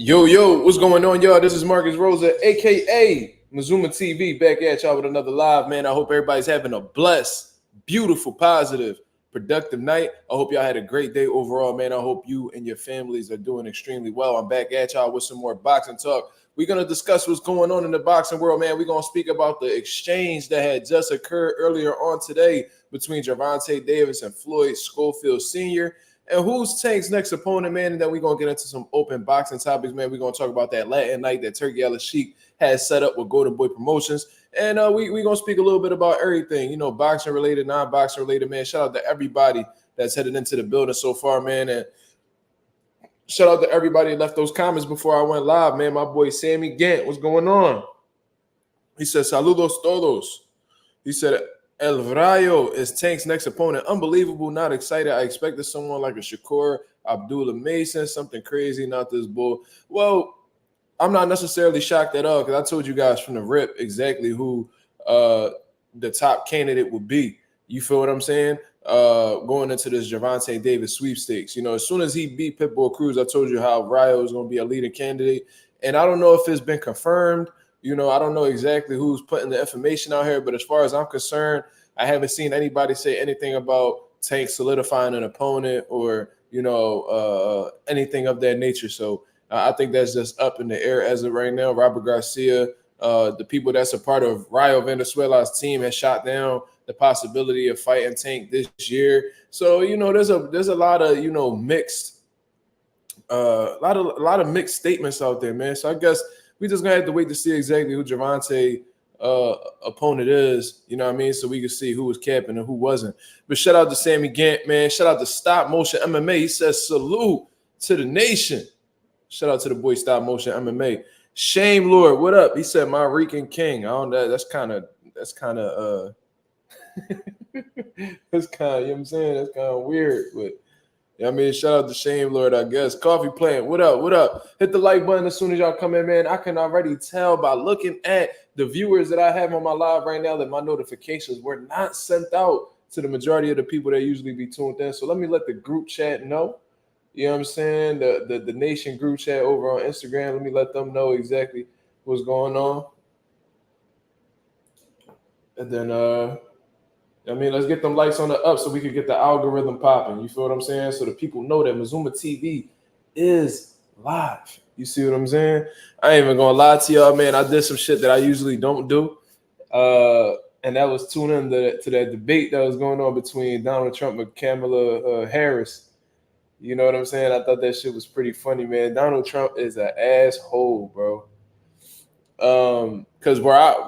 Yo, what's going on, y'all? This is Marcus Rosa, aka Mazuma TV, back at y'all with another live, man. I hope everybody's having a blessed, beautiful, positive, productive night. I hope y'all had a great day overall, man. I hope you and your families are doing extremely well. I'm back at y'all with some more boxing talk. We're going to discuss what's going on in the boxing world, man. We're going to speak about the exchange that had just occurred earlier on today between Gervonta Davis and Floyd Schofield Sr., and who's Tank's next opponent, man? And then we're going to get into some open boxing topics, man. We're going to talk about that Latin night that Turkey Al Sheik has set up with Golden Boy Promotions. And we're going to speak a little bit about everything, boxing related, non-boxing related, man. Shout out to everybody that's headed into the building so far, man. And shout out to everybody that left those comments before I went live, man. My boy Sammy Gant, what's going on? He said, saludos todos. He said, El Rayo is Tank's next opponent. Unbelievable, not excited. I expected someone like a Shakur Abdullah Mason, something crazy, not this bull. Well, I'm not necessarily shocked at all because I told you guys from the rip exactly who the top candidate would be. You feel what I'm saying? Going into this Gervonta Davis sweepstakes. As soon as he beat Pitbull Cruz, I told you how Rayo is going to be a leading candidate. And I don't know if it's been confirmed. I don't know exactly who's putting the information out here, but as far as I'm concerned, I haven't seen anybody say anything about Tank solidifying an opponent or, anything of that nature. So I think that's just up in the air as of right now. Robert Garcia, the people that's a part of Rayo Venezuela's team, has shot down the possibility of fighting Tank this year. So, there's a lot of, mixed, a lot of mixed statements out there, man. So I guess we just gonna have to wait to see exactly who Gervonta opponent is, so we can see who was capping and who wasn't. But shout out to Sammy Gant, man. Shout out to Stop Motion MMA. He says salute to the nation. Shout out to the boy Stop Motion MMA. Shame Lord, what up? He said my Rican King. I don't know. That's kind of that's kind of what I'm saying? That's kind of weird, but shout out to Shame Lord, I guess. Coffee Plant, what up? What up? Hit the like button as soon as y'all come in, man. I can already tell by looking at the viewers that I have on my live right now that my notifications were not sent out to the majority of the people that usually be tuned in. So let me let the group chat know. You know what I'm saying? The nation group chat over on Instagram. Let me let them know exactly what's going on. And then let's get them likes on the up so we can get the algorithm popping. You feel what I'm saying? So the people know that Mazuma TV is live. You see what I'm saying? I ain't even gonna lie to y'all, man. I did some shit that I usually don't do. And that was tune in to that debate that was going on between Donald Trump and Kamala Harris. You know what I'm saying? I thought that shit was pretty funny, man. Donald Trump is an asshole, bro. Because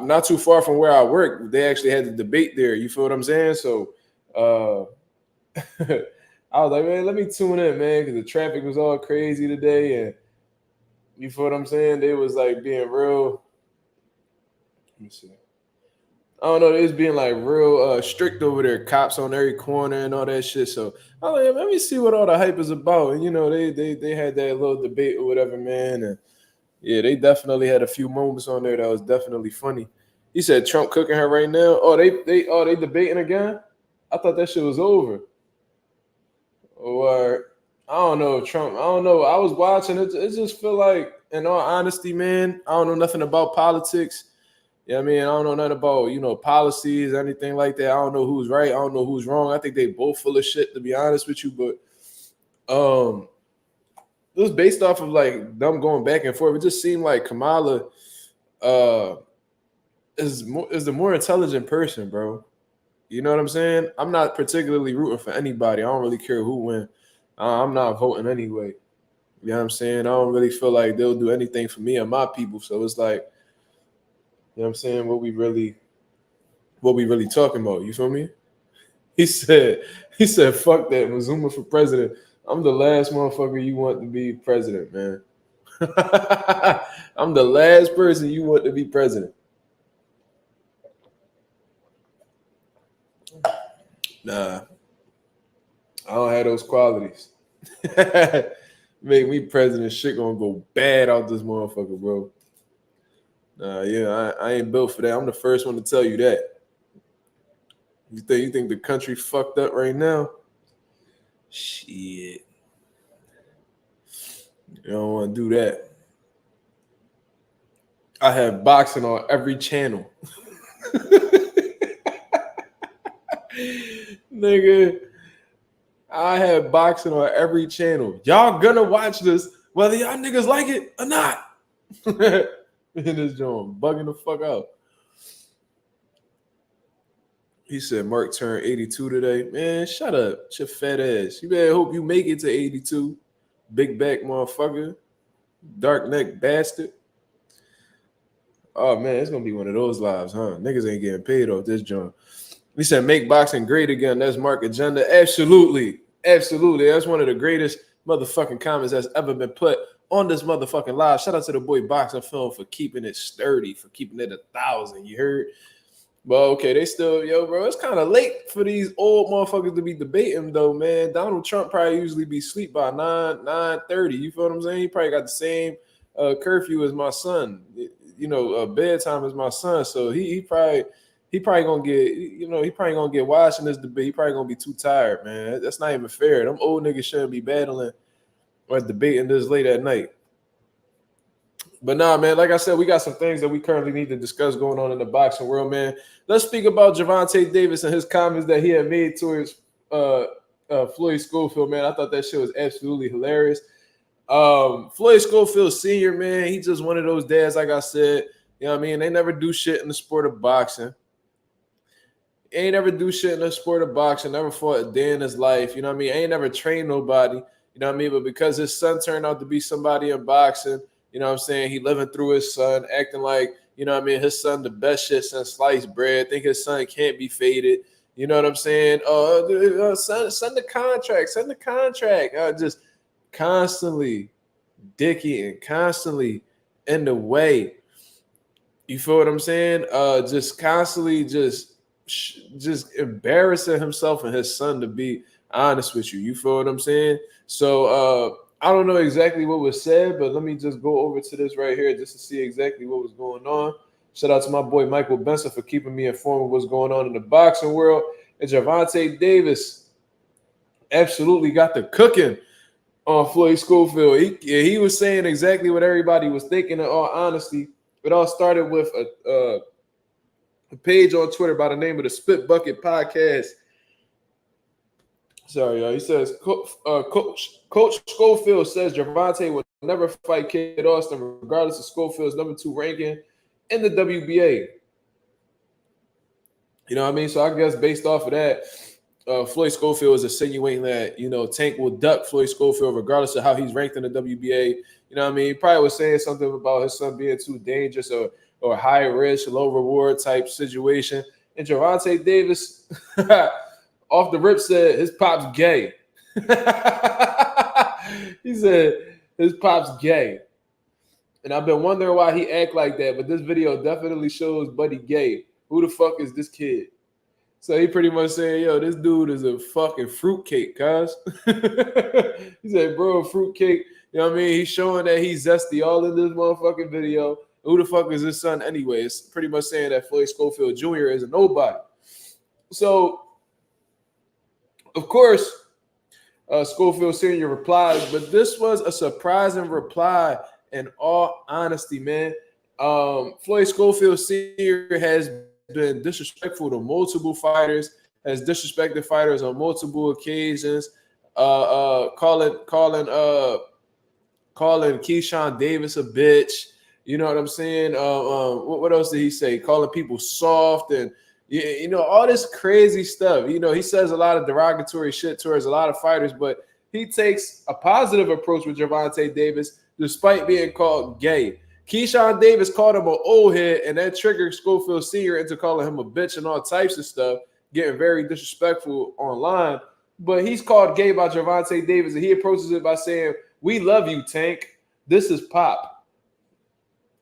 not too far from where I work, they actually had the debate there. You feel what I'm saying? So I was like, man, let me tune in, man, because the traffic was all crazy today, and you feel what I'm saying? They was like being real. Let me see. I don't know, they was being like real strict over there, cops on every corner and all that shit. So I was like, let me see what all the hype is about. And they had that little debate or whatever, man. And yeah, they definitely had a few moments on there that was definitely funny. He said Trump cooking her right now. Oh, they debating again? I thought that shit was over. Or I don't know, Trump. I don't know. I was watching it. It just feel like, in all honesty, man, I don't know nothing about politics. I don't know nothing about, policies, anything like that. I don't know who's right. I don't know who's wrong. I think they both full of shit, to be honest with you. But it was based off of like them going back and forth. It just seemed like Kamala is the more intelligent person, bro. You know what I'm saying? I'm not particularly rooting for anybody. I don't really care who wins. I'm not voting anyway. You know what I'm saying? I don't really feel like they'll do anything for me and my people. So it's like, you know what I'm saying? What we really talking about? You feel me? He said, fuck that, Mazuma for president. I'm the last motherfucker you want to be president, man. I'm the last person you want to be president. Nah, I don't have those qualities. Make me president, shit gonna go bad out this motherfucker, bro. I ain't built for that. I'm the first one to tell you that. You think the country fucked up right now? Shit. You don't want to do that. I have boxing on every channel. Nigga, I have boxing on every channel. Y'all gonna watch this whether y'all niggas like it or not. In this joint, bugging the fuck out. He said Mark turned 82 today. Man, shut up. Your fat ass. You better hope you make it to 82. Big back motherfucker. Dark neck bastard. Oh man, it's gonna be one of those lives, huh? Niggas ain't getting paid off this joint. He said make boxing great again. That's Mark agenda. Absolutely. Absolutely. That's one of the greatest motherfucking comments that's ever been put on this motherfucking live. Shout out to the boy Boxing Film for keeping it sturdy, for keeping it 1,000. You heard? Well, okay, they still, bro, it's kind of late for these old motherfuckers to be debating, though, man. Donald Trump probably usually be asleep by 9:30. You feel what I'm saying? He probably got the same curfew as my son. Bedtime as my son. So he probably gonna get, he probably gonna get watching this debate. He probably gonna be too tired, man. That's not even fair. Them old niggas shouldn't be battling or debating this late at night. But nah, man, like I said, we got some things that we currently need to discuss going on in the boxing world, man. Let's speak about Gervonta Davis and his comments that he had made towards Floyd Schofield, man. I thought that shit was absolutely hilarious. Floyd Schofield Sr., man, he's just one of those dads, like I said. You know what I mean? They never do shit in the sport of boxing. Ain't never do shit in the sport of boxing, never fought a day in his life. You know what I mean? Ain't never trained nobody. You know what I mean? But because his son turned out to be somebody in boxing, you know what I'm saying? He living through his son, acting like, you know what I mean, his son the best shit since sliced bread. Think his son can't be faded. You know what I'm saying? Send the contract. Send the contract. Just constantly dicky and constantly in the way. You feel what I'm saying? Just constantly just embarrassing himself and his son, to be honest with you. You feel what I'm saying? So I don't know exactly what was said, but let me just go over to this right here just to see exactly what was going on. Shout out to my boy Michael Benson for keeping me informed of what's going on in the boxing world. And Gervonta Davis absolutely got the cooking on Floyd Schofield. He was saying exactly what everybody was thinking, in all honesty. It all started with a page on Twitter by the name of the Spit Bucket Podcast. Sorry, y'all. He says, Coach Schofield says Gervonta will never fight Kid Austin, regardless of Schofield's number 2 ranking in the WBA. You know what I mean? So I guess based off of that, Floyd Schofield is insinuating that, Tank will duck Floyd Schofield regardless of how he's ranked in the WBA. You know what I mean? He probably was saying something about his son being too dangerous or high risk, low reward type situation. And Gervonta Davis off the rip said his pop's gay. He said his pop's gay. And I've been wondering why he act like that, but this video definitely shows Buddy gay. Who the fuck is this kid? So he pretty much saying, yo, this dude is a fucking fruitcake, cuz. He said, bro, fruitcake. You know what I mean? He's showing that he's zesty all in this motherfucking video. Who the fuck is his son anyway? It's pretty much saying that Floyd Schofield Jr. is a nobody. So, of course, Schofield Sr. replied, but this was a surprising reply in all honesty, man. Floyd Schofield Sr. has been disrespectful to multiple fighters, has disrespected fighters on multiple occasions, calling Keyshawn Davis a bitch. You know what I'm saying? What else did he say? Calling people soft and all this crazy stuff. He says a lot of derogatory shit towards a lot of fighters, but he takes a positive approach with Gervonta Davis despite being called gay. Keyshawn Davis called him an old head, and that triggered Schofield Sr. into calling him a bitch and all types of stuff, getting very disrespectful online. But he's called gay by Gervonta Davis, and he approaches it by saying, "We love you, Tank. This is Pop.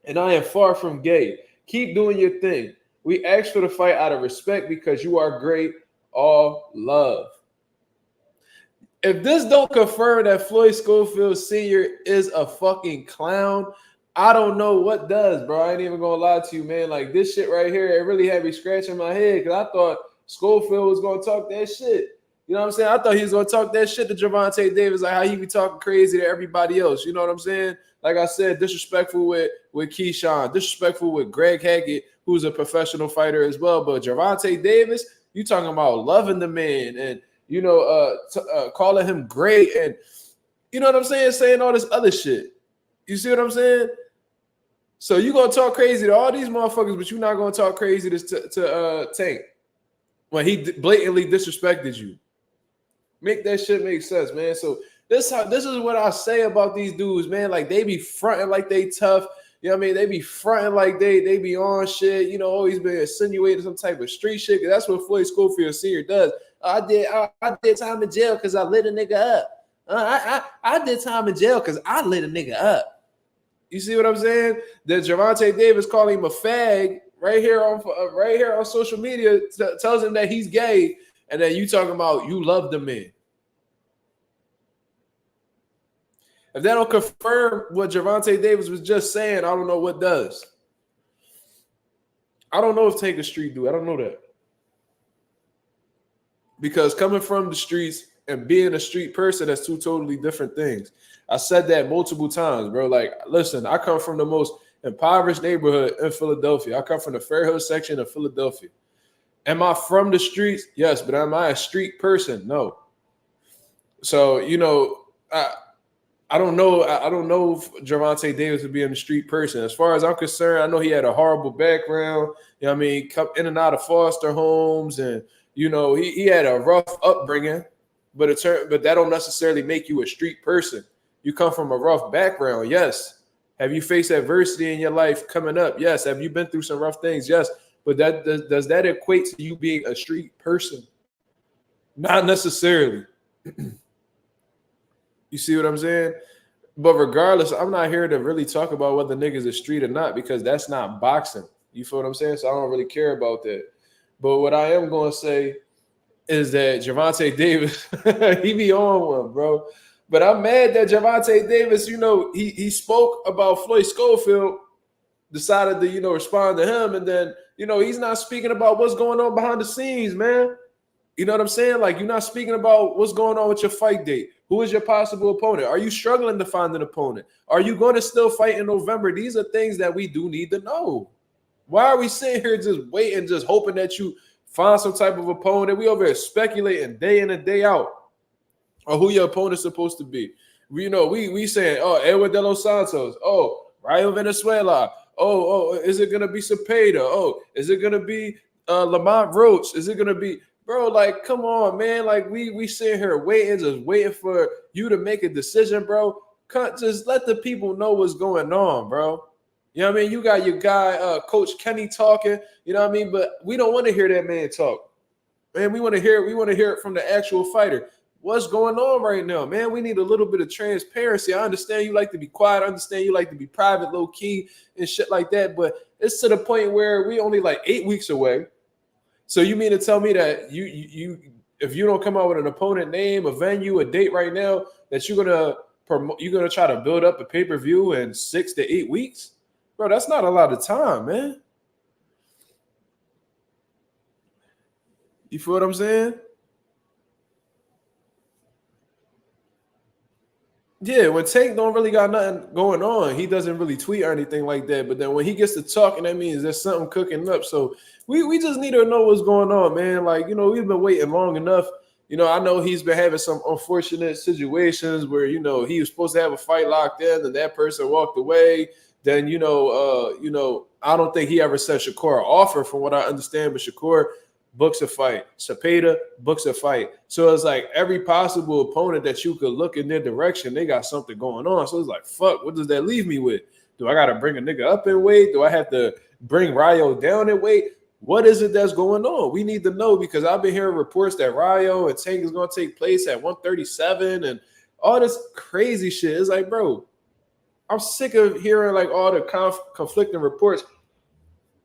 And I am far from gay. Keep doing your thing. We asked for the fight out of respect because you are great. All love." If this don't confirm that Floyd Schofield Sr. is a fucking clown, I don't know what does, bro. I ain't even gonna lie to you, man. Like, this shit right here, it really had me scratching my head because I thought Schofield was gonna talk that shit. You know what I'm saying? I thought he was gonna talk that shit to Gervonta Davis, like how he be talking crazy to everybody else. You know what I'm saying? Like I said, disrespectful with Keyshawn, disrespectful with Greg Hackett, who's a professional fighter as well. But Gervonta Davis, you talking about loving the man and, you know, calling him great and, you know what I'm saying, saying all this other shit. You see what I'm saying? So you gonna talk crazy to all these motherfuckers, but you're not gonna talk crazy to Tank when he blatantly disrespected you. Make that shit make sense, man. So this is what I say about these dudes, man. Like they be fronting like they tough. You know what I mean? They be fronting like they be on shit. You know, always been insinuating some type of street shit. That's what Floyd Schofield Sr. does. I did time in jail because I lit a nigga up. I did time in jail because I lit a nigga up. You see what I'm saying? That Gervonta Davis calling him a fag right here on social media tells him that he's gay, and then you talking about you love the man. If that don't confirm what Gervonta Davis was just saying, I don't know what does. I don't know if Tank a street dude. I don't know that. Because coming from the streets and being a street person, that's two totally different things. I said that multiple times, bro. Like, listen, I come from the most impoverished neighborhood in Philadelphia. I come from the Fairhill section of Philadelphia. Am I from the streets? Yes, but am I a street person? No. So, you know, I don't know. I don't know if Gervonta Davis would be a street person. As far as I'm concerned, I know he had a horrible background. You know what I mean? Come in and out of foster homes, and you know he had a rough upbringing. But that don't necessarily make you a street person. You come from a rough background, yes. Have you faced adversity in your life coming up? Yes. Have you been through some rough things? Yes. But does that equate to you being a street person? Not necessarily. You see what I'm saying? But regardless, I'm not here to really talk about whether niggas are street or not because that's not boxing. You feel what I'm saying? So I don't really care about that. But what I am going to say is that Gervonta Davis, he be on one, bro. But I'm mad that Gervonta Davis, you know, he spoke about Floyd Schofield, decided to, you know, respond to him. And then, you know, he's not speaking about what's going on behind the scenes, man. You know what I'm saying? Like, you're not speaking about what's going on with your fight date. Who is your possible opponent? Are you struggling to find an opponent? Are you going to still fight in November? These are things that we do need to know. Why are we sitting here just waiting, just hoping that you find some type of opponent? We over here speculating day in and day out on who your opponent's supposed to be. We saying, oh, Edward De Los Santos. Oh, Rayo Venezuela. Oh, is it going to be Cepeda? Oh, is it going to be Lamont Roach? Is it going to be... Bro, like, come on, man. Like, we sitting here waiting for you to make a decision, bro. Just let the people know what's going on, bro. You know what I mean? You got your guy, Coach Kenny, talking. You know what I mean? But we don't want to hear that man talk. Man, we want to hear it from the actual fighter. What's going on right now, man? We need a little bit of transparency. I understand you like to be quiet. I understand you like to be private, low key, and shit like that. But it's to the point where we only like 8 weeks away. So you mean to tell me that you if you don't come out with an opponent name, a venue, a date right now, that you're gonna try to build up a pay-per-view in 6 to 8 weeks? Bro, that's not a lot of time, man. You feel what I'm saying? Yeah, when Tank don't really got nothing going on, he doesn't really tweet or anything like that. But then when he gets to talking, that means there's something cooking up. So we just need to know what's going on, man. Like, you know, we've been waiting long enough. You know, I know he's been having some unfortunate situations where, you know, he was supposed to have a fight locked in and that person walked away. Then, I don't think he ever sent Shakur an offer from what I understand, but Shakur books a fight. Cepeda books a fight. So it's like every possible opponent that you could look in their direction, they got something going on. So it's like, fuck, what does that leave me with? Do I got to bring a nigga up in weight? Do I have to bring Rayo down in weight? What is it that's going on? We need to know because I've been hearing reports that Rayo and Tank is going to take place at 137 and all this crazy shit. It's like, bro, I'm sick of hearing like all the conflicting reports.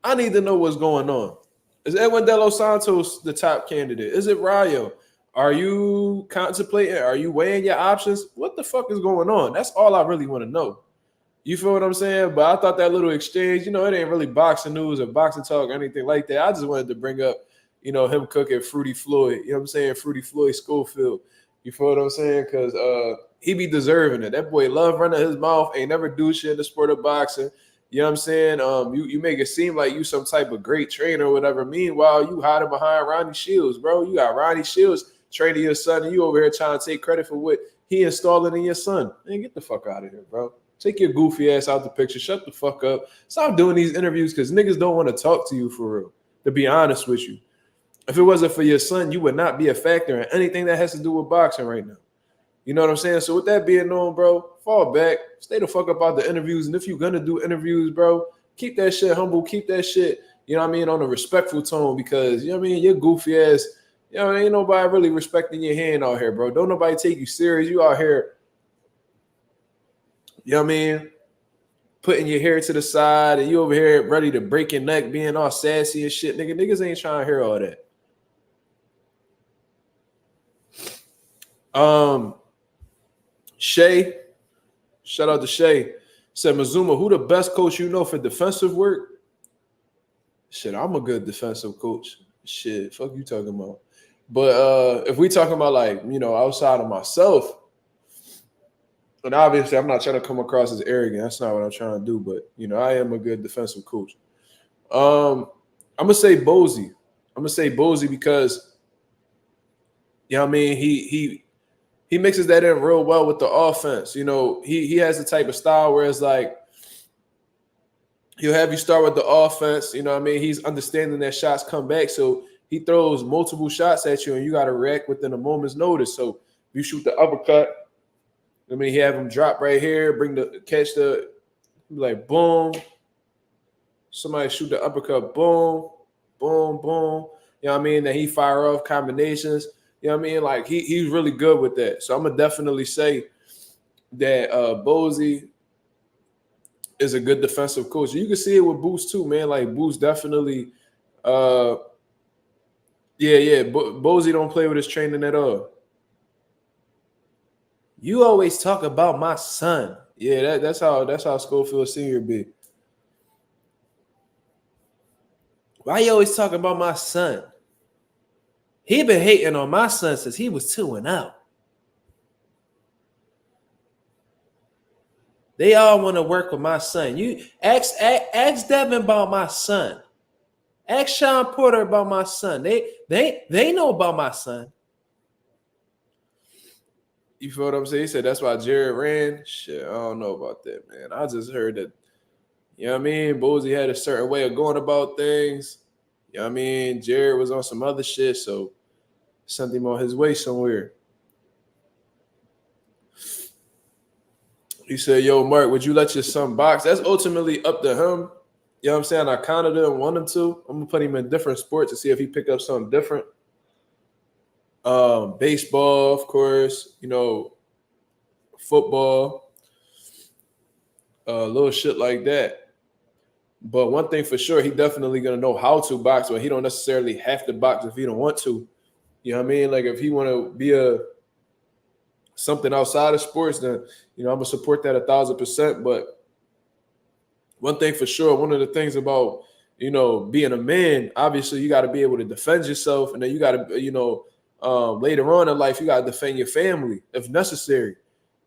I need to know what's going on. Is Edwin De Los Santos the top candidate? Is it Rayo? Are you contemplating? Are you weighing your options? What the fuck is going on? That's all I really want to know. You feel what I'm saying? But I thought that little exchange, it ain't really boxing news or boxing talk or anything like that. I just wanted to bring up, him cooking Fruity Floyd. You know what I'm saying? Fruity Floyd Schofield. You feel what I'm saying? Because he be deserving it. That boy love running his mouth, ain't never do shit in the sport of boxing. You know what I'm saying? You make it seem like you some type of great trainer or whatever. Meanwhile, you hiding behind Ronnie Shields, bro. You got Ronnie Shields training your son, and you over here trying to take credit for what he installing in your son. Man, get the fuck out of here, bro. Take your goofy ass out the picture. Shut the fuck up. Stop doing these interviews because niggas don't want to talk to you for real, to be honest with you. If it wasn't for your son, you would not be a factor in anything that has to do with boxing right now. You know what I'm saying? So with that being known, bro, fall back. Stay the fuck up about the interviews. And if you're going to do interviews, bro, keep that shit humble. Keep that shit, you know what I mean, on a respectful tone because, you know what I mean, your goofy ass, you know, ain't nobody really respecting your hand out here, bro. Don't nobody take you serious. You out here, you know what I mean, putting your hair to the side and you over here ready to break your neck, being all sassy and shit. Niggas ain't trying to hear all that. Shay, shout out to Shay, said, Mazuma, who the best coach you know for defensive work? Shit, I'm a good defensive coach. Shit, fuck you talking about. But if we talking about like, you know, outside of myself, and obviously I'm not trying to come across as arrogant. That's not what I'm trying to do. But, you know, I am a good defensive coach. I'm going to say Bozy. I'm going to say Bozy because, you know what I mean, he mixes that in real well with the offense. You know, he has the type of style where it's like he'll have you start with the offense. You know what I mean? He's understanding that shots come back. So he throws multiple shots at you and you got to react within a moment's notice. So if you shoot the uppercut, I mean, he have him drop right here, catch the, like, boom. Somebody shoot the uppercut, boom, boom, boom. You know what I mean? Then he fire off combinations. You know what I mean? Like, he's really good with that. So I'm going to definitely say that Bozy is a good defensive coach. You can see it with Boost too, man. Like, Boost definitely Bozy don't play with his training at all. You always talk about my son. Yeah, that's how Schofield Sr. be. Why you always talking about my son? He been hating on my son since he was 2-0. They all want to work with my son. You ask Devin about my son. Ask Sean Porter about my son. They know about my son. You feel what I'm saying? He said that's why Jared ran. Shit, I don't know about that, man. I just heard that, you know what I mean? Bozy had a certain way of going about things. You know what I mean? Jared was on some other shit, so sent him on his way somewhere. He said, yo, Mark, would you let your son box? That's ultimately up to him. You know what I'm saying? I kind of didn't want him to. I'm going to put him in different sports to see if he pick up something different. Baseball, of course, you know, football, little shit like that. But one thing for sure, he definitely going to know how to box, but he don't necessarily have to box if he don't want to. You know what I mean? Like if he want to be something outside of sports, then, you know, I'm going to support that 1,000%. But one thing for sure, one of the things about, you know, being a man, obviously you got to be able to defend yourself. And then you got to, you know, later on in life, you got to defend your family if necessary.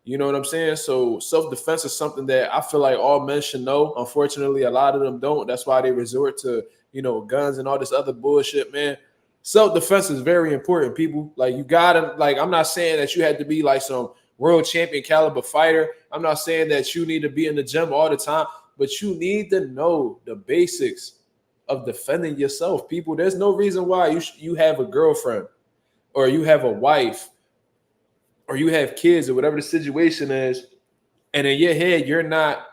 You know what I'm saying? So self-defense is something that I feel like all men should know. Unfortunately, a lot of them don't. That's why they resort to, you know, guns and all this other bullshit, man. Self-defense is very important, people. Like, you got to, like, I'm not saying that you had to be like some world champion caliber fighter. I'm not saying that you need to be in the gym all the time, but you need to know the basics of defending yourself, people. There's no reason why you have a girlfriend or you have a wife or you have kids or whatever the situation is, and in your head, you're not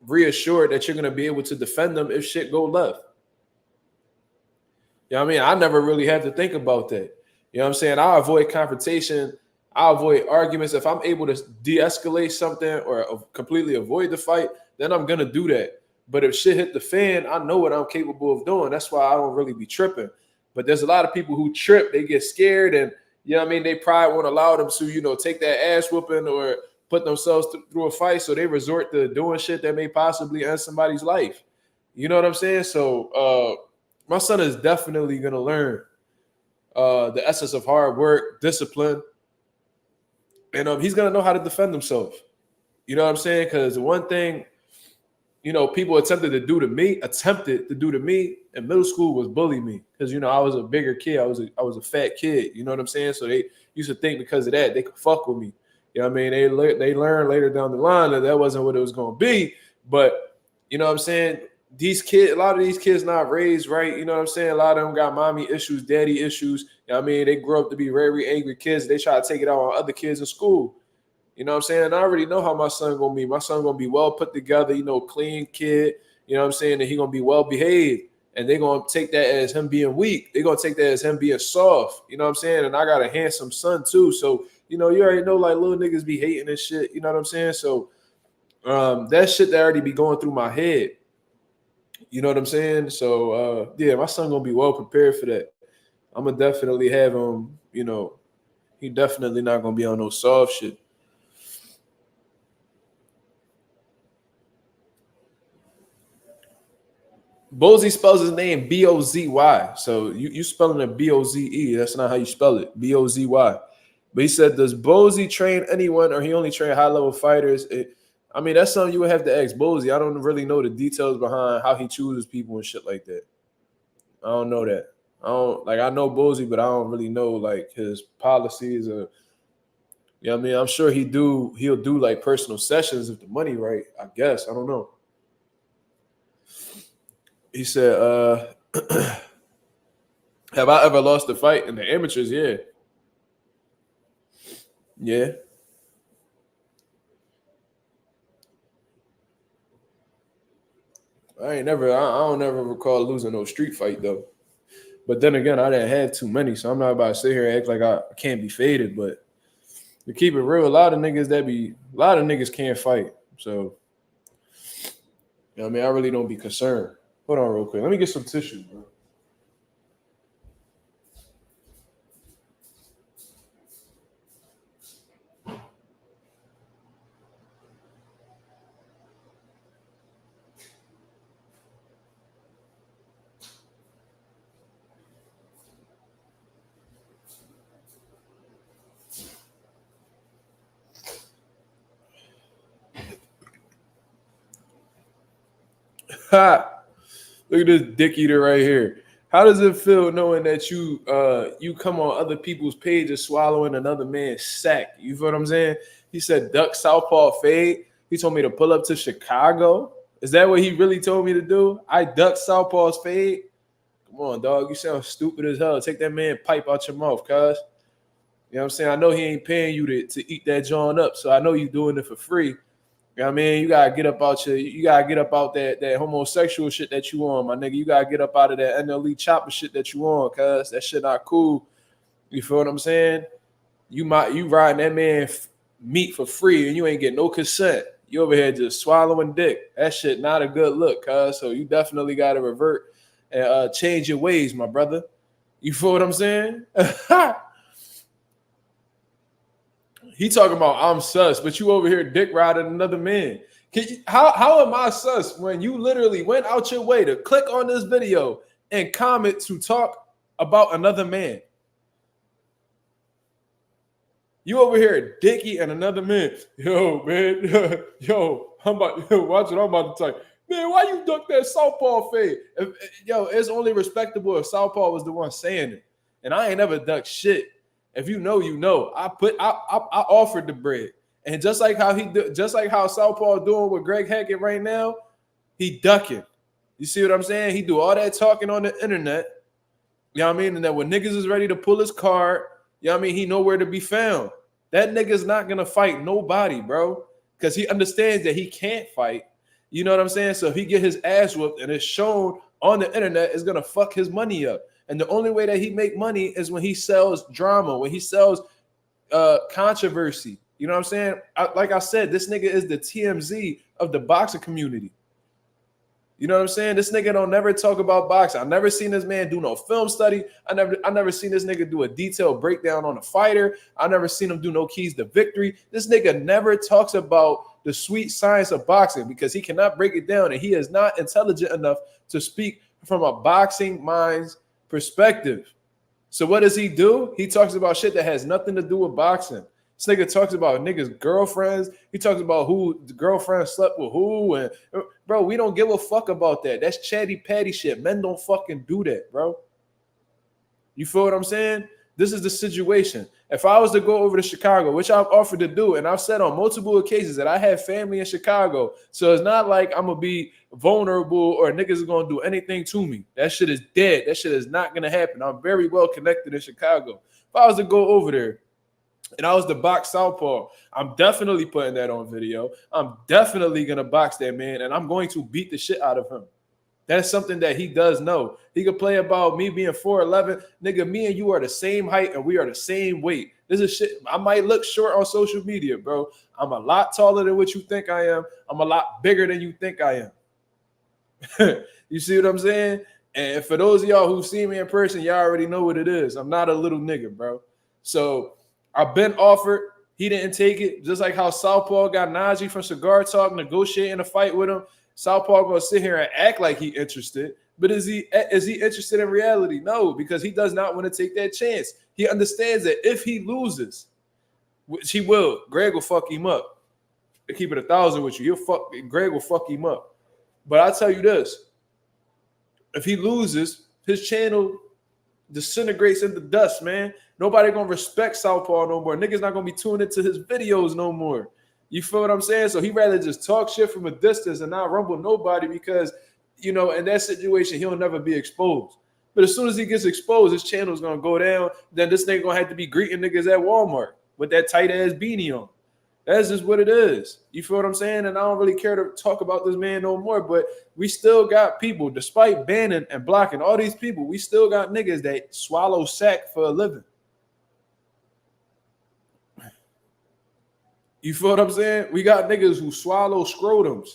reassured that you're going to be able to defend them if shit go left. You know what I mean? I never really had to think about that. You know what I'm saying? I avoid confrontation. I avoid arguments. If I'm able to de-escalate something or completely avoid the fight, then I'm going to do that. But if shit hit the fan, I know what I'm capable of doing. That's why I don't really be tripping. But there's a lot of people who trip. They get scared and, you know what I mean, they probably won't allow them to, you know, take that ass whooping or put themselves through a fight. So they resort to doing shit that may possibly end somebody's life. You know what I'm saying? So my son is definitely going to learn the essence of hard work, discipline, And he's gonna know how to defend himself. You know what I'm saying? Because the one thing, people attempted to do to me in middle school was bully me. Because I was a bigger kid. I was a fat kid. You know what I'm saying? So they used to think because of that they could fuck with me. You know what I mean? They learned later down the line that wasn't what it was gonna be. But you know what I'm saying? A lot of these kids not raised right. You know what I'm saying? A lot of them got mommy issues, daddy issues. You know what I mean? They grew up to be very angry kids. They try to take it out on other kids in school. You know what I'm saying? And I already know how my son gonna be. My son gonna be well put together, clean kid. You know what I'm saying? And he gonna be well behaved. And they're gonna take that as him being weak. They're gonna take that as him being soft. You know what I'm saying? And I got a handsome son too. So, you already know like little niggas be hating and shit. You know what I'm saying? So that shit that already be going through my head. You know what I'm saying? So yeah, my son gonna be well prepared for that. I'm gonna definitely have him, he definitely not gonna be on no soft shit. Bozy spells his name B-O-Z-Y. So you spelling it B-O-Z-E. That's not how you spell it. B-O-Z-Y. But he said, does Bozy train anyone or he only train high-level fighters? That's something you would have to ask Bozy. I don't really know the details behind how he chooses people and shit like that. I don't know that. I know Bozy, but I don't really know like his policies or I'm sure he'll do like personal sessions if the money right, I guess. I don't know. He said, have I ever lost a fight in the amateurs? Yeah. Yeah. I don't never recall losing no street fight though. But then again, I didn't have too many, so I'm not about to sit here and act like I can't be faded. But to keep it real, a lot of niggas can't fight. So, I really don't be concerned. Hold on real quick. Let me get some tissue, bro. Ha! Look at this dick eater right here. How does it feel knowing that you come on other people's pages swallowing another man's sack? You feel what I'm saying? He said duck southpaw fade. He told me to pull up to Chicago. Is that what he really told me to do? I duck southpaw's fade. Come on, dog. You sound stupid as hell. Take that man pipe out your mouth, cuz. You know what I'm saying? I know he ain't paying you to eat that joint up, so I know you doing it for free. You know what I mean? You gotta get up out that homosexual shit that you on, my nigga. You gotta get up out of that NLE chopper shit that you on, cuz that shit not cool. You feel what I'm saying? You riding that man meat for free and you ain't getting no consent. You over here just swallowing dick. That shit not a good look, cuz. So you definitely gotta revert and change your ways, my brother. You feel what I'm saying? He talking about I'm sus, but you over here dick riding another man. How am I sus when you literally went out your way to click on this video and comment to talk about another man? You over here dicky and another man. Yo, man. Yo, watch what I'm about to talk. Man, why you duck that southpaw fade? It's only respectable if southpaw was the one saying it. And I ain't never ducked shit. If you know, you know. I offered the bread, and just like how Southpaw doing with Greg Hackett right now, he ducking. You see what I'm saying? He do all that talking on the internet. You know what I mean? And then when niggas is ready to pull his card, you know what I mean? He know where to be found. That nigga's not gonna fight nobody, bro, because he understands that he can't fight. You know what I'm saying? So if he get his ass whooped and it's shown on the internet, it's gonna fuck his money up. And the only way that he make money is when he sells drama, when he sells controversy. You know what I'm saying? Like I said, this nigga is the TMZ of the boxing community. You know what I'm saying? This nigga don't never talk about boxing. I never seen this man do no film study. I never seen this nigga do a detailed breakdown on a fighter. I never seen him do no keys to victory. This nigga never talks about the sweet science of boxing because he cannot break it down and he is not intelligent enough to speak from a boxing mind's perspective. So what does he do? He talks about shit that has nothing to do with boxing. This nigga talks about niggas' girlfriends. He talks about who the girlfriend slept with who. And bro, we don't give a fuck about that. That's chatty patty shit. Men don't fucking do that, bro. You feel what I'm saying? This is the situation. If I was to go over to Chicago, which I've offered to do, and I've said on multiple occasions that I have family in Chicago, so it's not like I'm going to be vulnerable or niggas is going to do anything to me. That shit is dead. That shit is not going to happen. I'm very well connected in Chicago. If I was to go over there and I was to box Southpaw, I'm definitely putting that on video. I'm definitely going to box that man, and I'm going to beat the shit out of him. That's something that he does know. He could play about me being 4'11". Nigga, me and you are the same height and we are the same weight. This is shit. I might look short on social media, bro. I'm a lot taller than what you think I am. I'm a lot bigger than you think I am. You see what I'm saying? And for those of y'all who see me in person, y'all already know what it is. I'm not a little nigga, bro. So I've been offered. He didn't take it. Just like how Southpaw got Najee from Cigar Talk negotiating a fight with him. Southpaw gonna sit here and act like he interested, but is he interested in reality? No, because he does not want to take that chance. He understands that if he loses, which he will, Greg will fuck him up. To keep it 1,000 with you, Greg will fuck him up. But I tell you this: if he loses, his channel disintegrates into dust, man. Nobody gonna respect Southpaw no more. Niggas not gonna be tuning into his videos no more. You feel what I'm saying? So he'd rather just talk shit from a distance and not rumble nobody because, you know, in that situation, he'll never be exposed. But as soon as he gets exposed, his channel's going to go down. Then this nigga going to have to be greeting niggas at Walmart with that tight-ass beanie on. That's just what it is. You feel what I'm saying? And I don't really care to talk about this man no more, but we still got people, despite banning and blocking all these people, we still got niggas that swallow sack for a living. You feel what I'm saying? We got niggas who swallow scrotums.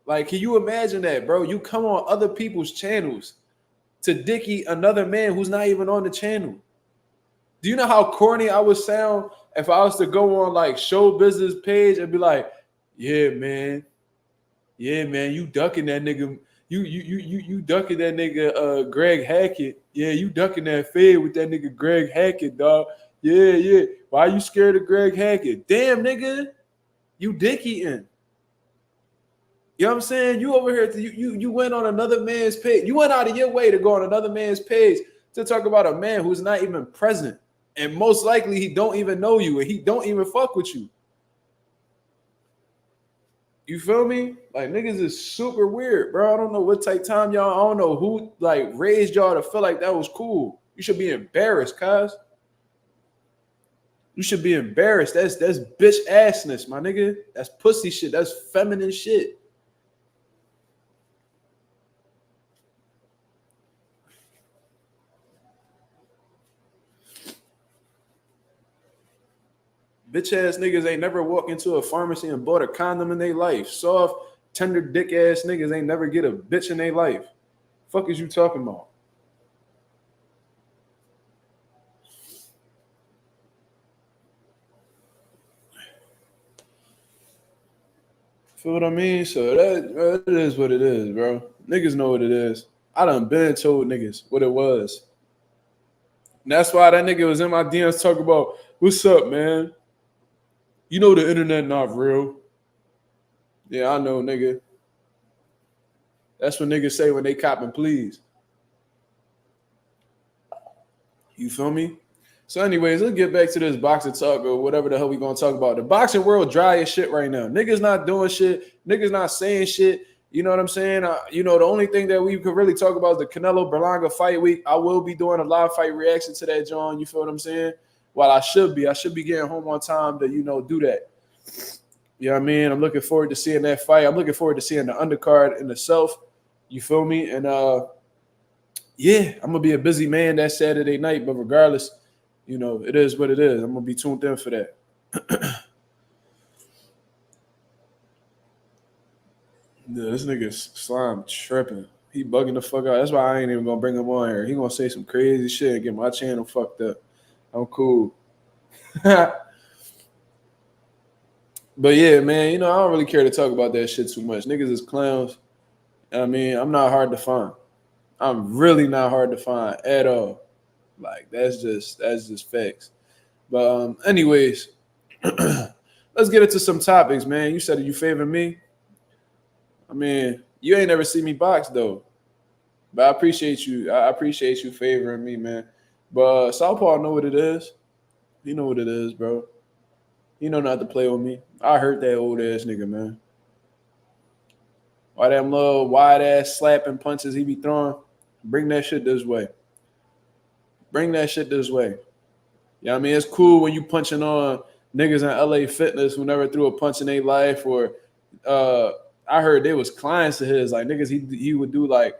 Like, can you imagine that, bro? You come on other people's channels to dicky another man who's not even on the channel. Do you know how corny I would sound if I was to go on like show business page and be like, yeah, man, you ducking that nigga, you ducking that nigga Greg Hackett. Yeah, you ducking that fade with that nigga Greg Hackett, dog. Yeah. Why you scared of Greg Hackett? Damn, nigga, you dick eating. You know what I'm saying? You over here, you went on another man's page. You went out of your way to go on another man's page to talk about a man who's not even present. And most likely he don't even know you and he don't even fuck with you. You feel me? Like, niggas is super weird, bro. I don't know what type time y'all, I don't know who like raised y'all to feel like that was cool. You should be embarrassed, cuz. You should be embarrassed. That's bitch assness, my nigga. That's pussy shit. That's feminine shit. Bitch ass niggas ain't never walked into a pharmacy and bought a condom in their life. Soft, tender dick ass niggas ain't never get a bitch in their life. Fuck is you talking about? Feel what I mean? So that it is what it is, bro. Niggas know what it is. I done been told niggas what it was. And that's why that nigga was in my DMs talking about, what's up, man? You know the internet not real. Yeah, I know, nigga. That's what niggas say when they copping please. You feel me? So anyways, let's get back to this boxing talk or whatever the hell we gonna talk about. The boxing world dry as shit right now. Niggas not doing shit. Niggas not saying shit. You know what I'm saying? The only thing that we could really talk about is the Canelo Berlanga fight week. I will be doing a live fight reaction to that, John. You feel what I'm saying? Well, I should be getting home on time to, do that. You know what I mean? I'm looking forward to seeing that fight. I'm looking forward to seeing the undercard in itself. You feel me? And yeah, I'm gonna be a busy man that Saturday night, but regardless, it is what it is. I'm gonna be tuned in for that. Yeah, this nigga Slime tripping. He bugging the fuck out. That's why I ain't even gonna bring him on here. He gonna say some crazy shit and get my channel fucked up. I'm cool. But yeah, man, I don't really care to talk about that shit too much. Niggas is clowns. I mean, I'm not hard to find. I'm really not hard to find at all. Like, that's just facts. But anyways, let's get into some topics, man. You said you favor me. I mean, you ain't never seen me box though, but I appreciate you. I appreciate you favoring me, man. But Southpaw know what it is. He know what it is, bro. He know not to play with me. I hurt that old ass nigga, man. Why them little wide ass slapping punches he be throwing? Bring that shit this way. Bring that shit this way. Yeah, I mean, it's cool when you punching on niggas in LA Fitness who never threw a punch in their life, or I heard they was clients of his, like niggas he would do like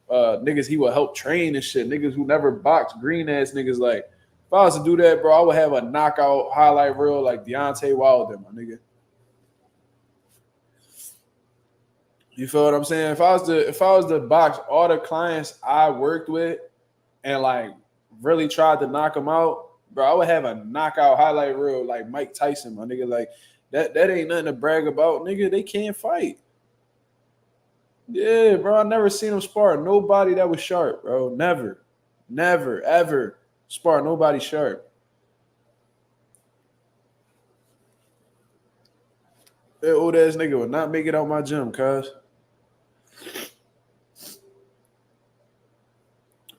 niggas he would help train and shit, niggas who never boxed, green ass niggas. Like if I was to do that, bro, I would have a knockout highlight reel like Deontay Wilder, my nigga. You feel what I'm saying? If I was to box all the clients I worked with and like really tried to knock them out, bro, I would have a knockout highlight reel like Mike Tyson, my nigga. Like that ain't nothing to brag about, nigga. They can't fight. Yeah, bro. I never seen them spar nobody that was sharp, bro. Never, ever spar nobody sharp. That old ass nigga would not make it out my gym, cuz.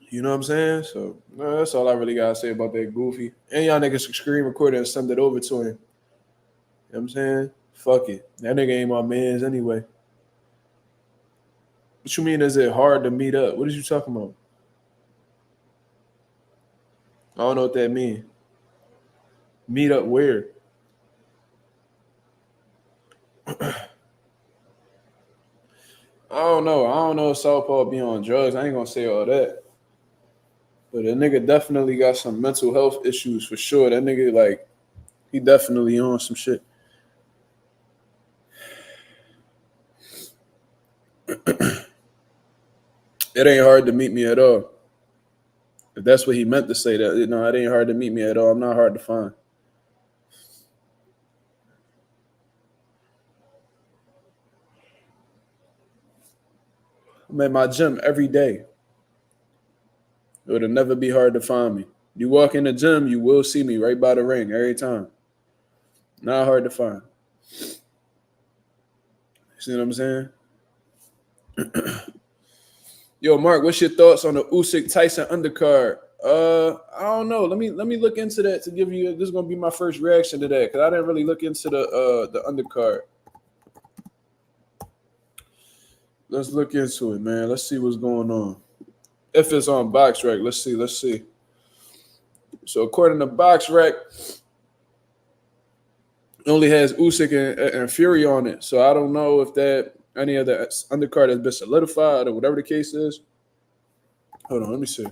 You know what I'm saying? So that's all I really gotta say about that goofy. And y'all niggas screen recorded and send it over to him. You know what I'm saying? Fuck it. That nigga ain't my mans anyway. What you mean is it hard to meet up? What is you talking about? I don't know what that means. Meet up where? I don't know. I don't know if Southpaw be on drugs. I ain't gonna say all that. But that nigga definitely got some mental health issues for sure. That nigga, like, he definitely on some shit. It ain't hard to meet me at all. If that's what he meant to say, that it ain't hard to meet me at all. I'm not hard to find. I'm at my gym every day. It'll never be hard to find me. You walk in the gym, you will see me right by the ring every time. Not hard to find. See what I'm saying? Yo, Mark, what's your thoughts on the Usyk Tyson undercard? I don't know. Let me look into that to give you. This is gonna be my first reaction to that because I didn't really look into the undercard. Let's look into it, man. Let's see what's going on. If it's on BoxRec, let's see. So according to BoxRec, it only has Usyk and Fury on it. So I don't know if that any of the undercard has been solidified or whatever the case is. Hold on, let me see.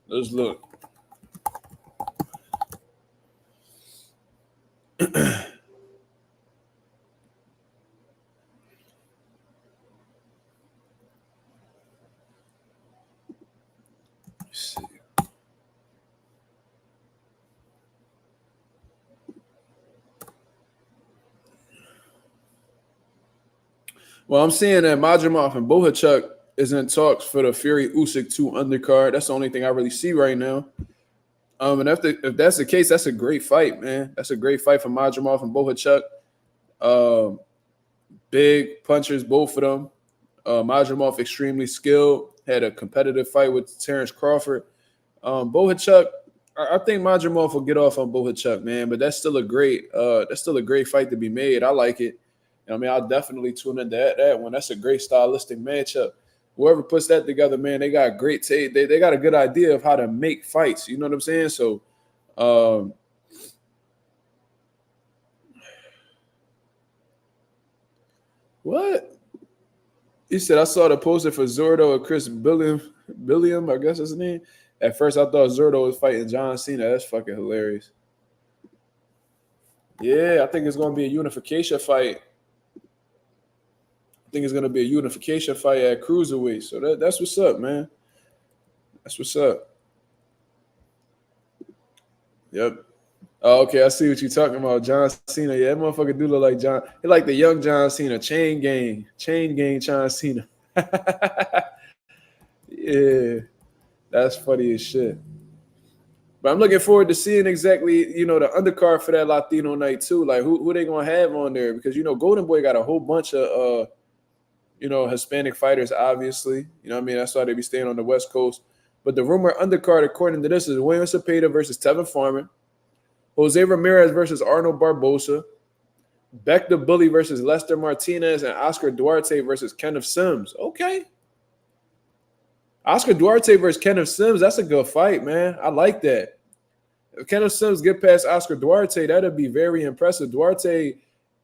Let's look. Let's see. Well, I'm seeing that Majumov and Bohachuk is in talks for the Fury Usyk 2 undercard. That's the only thing I really see right now. And if that's the case, that's a great fight, man. That's a great fight for Majumov and Bohachuk. Big punchers, both of them. Majumov extremely skilled. Had a competitive fight with Terrence Crawford. Bohachuk, I think Majumov will get off on Bohachuk, man. But that's still a great fight to be made. I like it. I mean, I'll definitely tune into that one. That's a great stylistic matchup. Whoever puts that together, man, they got great tape. They got a good idea of how to make fights. You know what I'm saying? So, what? He said, I saw the poster for Zordo or Chris Billiam, I guess that's his name. At first, I thought Zordo was fighting John Cena. That's fucking hilarious. Yeah, I think it's going to be a unification fight. I think it's going to be a unification fight at Cruiserweight. So that's what's up, man. That's what's up. Yep. Oh, okay, I see what you're talking about. John Cena. Yeah, that motherfucker do look like John. He like the young John Cena. Chain gang John Cena. Yeah. That's funny as shit. But I'm looking forward to seeing exactly, you know, the undercard for that Latino night too. Like who they gonna have on there? Because you know, Golden Boy got a whole bunch of you know, Hispanic fighters, obviously. You know what I mean? That's why they be staying on the West Coast. But the rumor undercard, according to this, is William Cepeda versus Tevin Farmer, Jose Ramirez versus Arnold Barbosa, Beck the Bully versus Lester Martinez, and Oscar Duarte versus Kenneth Sims. Okay. Oscar Duarte versus Kenneth Sims, that's a good fight, man. I like that. If Kenneth Sims get past Oscar Duarte, that'd be very impressive. Duarte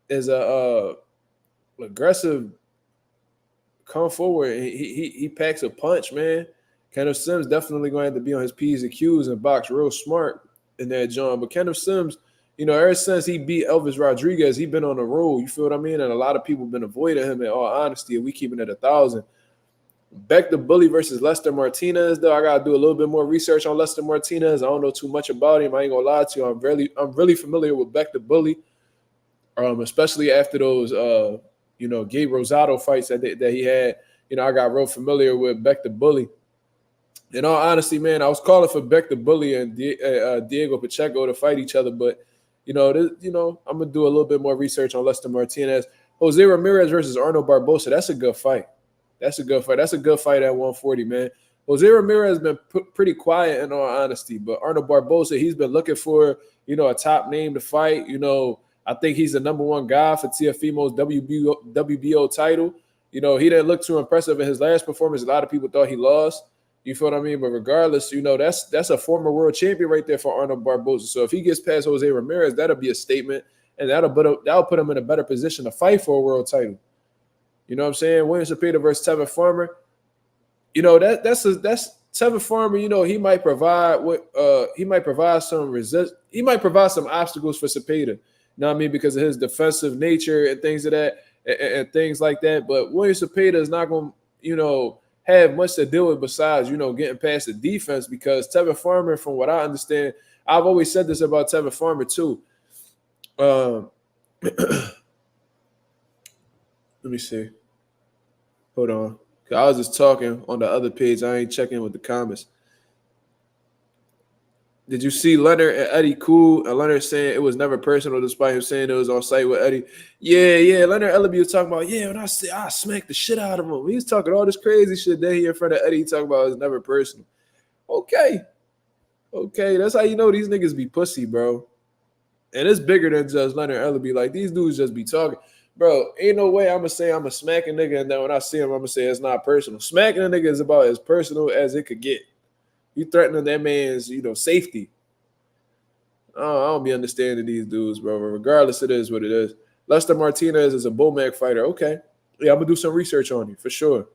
is a aggressive, come forward. He packs a punch, man. Kenneth Sims definitely going to have to be on his P's and Q's and box real smart in that John. But Kenneth Sims, you know, ever since he beat Elvis Rodriguez, he been on the road. You feel what I mean? And a lot of people been avoiding him. In all honesty, and we keeping it 1,000. Beck the Bully versus Lester Martinez, though. I gotta do a little bit more research on Lester Martinez. I don't know too much about him. I ain't gonna lie to you. I'm really familiar with Beck the Bully, especially after those you know, Gabe Rosado fights that he had. You know, I got real familiar with Beck the Bully. In all honesty, man, I was calling for Beck the Bully and Diego Pacheco to fight each other, but you know, I'm gonna do a little bit more research on Lester Martinez. Jose Ramirez versus Arnold Barbosa. That's a good fight. That's a good fight. That's a good fight at 140, man. Jose Ramirez has been pretty quiet in all honesty, but Arnold Barbosa, he's been looking for, you know, a top name to fight. You know, I think he's the number one guy for Teofimo's WBO title. You know, he didn't look too impressive in his last performance. A lot of people thought he lost. You feel what I mean? But regardless, you know, that's a former world champion right there for Arnold Barbosa. So if he gets past Jose Ramirez, that'll be a statement, and that'll put him in a better position to fight for a world title. You know what I'm saying? William Cepeda versus Tevin Farmer. You know, that's Tevin Farmer. You know, he might provide some resist. He might provide some obstacles for Cepeda. You know what I mean? Because of his defensive nature and things of that and things like that. But William Cepeda is not going to, you know, have much to deal with besides, you know, getting past the defense, because Tevin Farmer, from what I understand, I've always said this about Tevin Farmer too. Let me see. Hold on. I was just talking on the other page. I ain't checking with the comments. Did you see Leonard and Eddie cool? And Leonard saying it was never personal, despite him saying it was on site with Eddie. Yeah. Leonard Ellaby was talking about, when I smacked the shit out of him. He was talking all this crazy shit. Then he in front of Eddie talking about it was never personal. Okay. That's how you know these niggas be pussy, bro. And it's bigger than just Leonard Ellaby. Like, these dudes just be talking. Bro, ain't no way I'm going to say I'm a smacking nigga, and then when I see him, I'm going to say it's not personal. Smacking a nigga is about as personal as it could get. You threatening that man's, you know, safety. I don't be understanding these dudes, bro. But regardless, it is what it is. Lester Martinez is a Bomac fighter. Okay. Yeah, I'm going to do some research on you, for sure.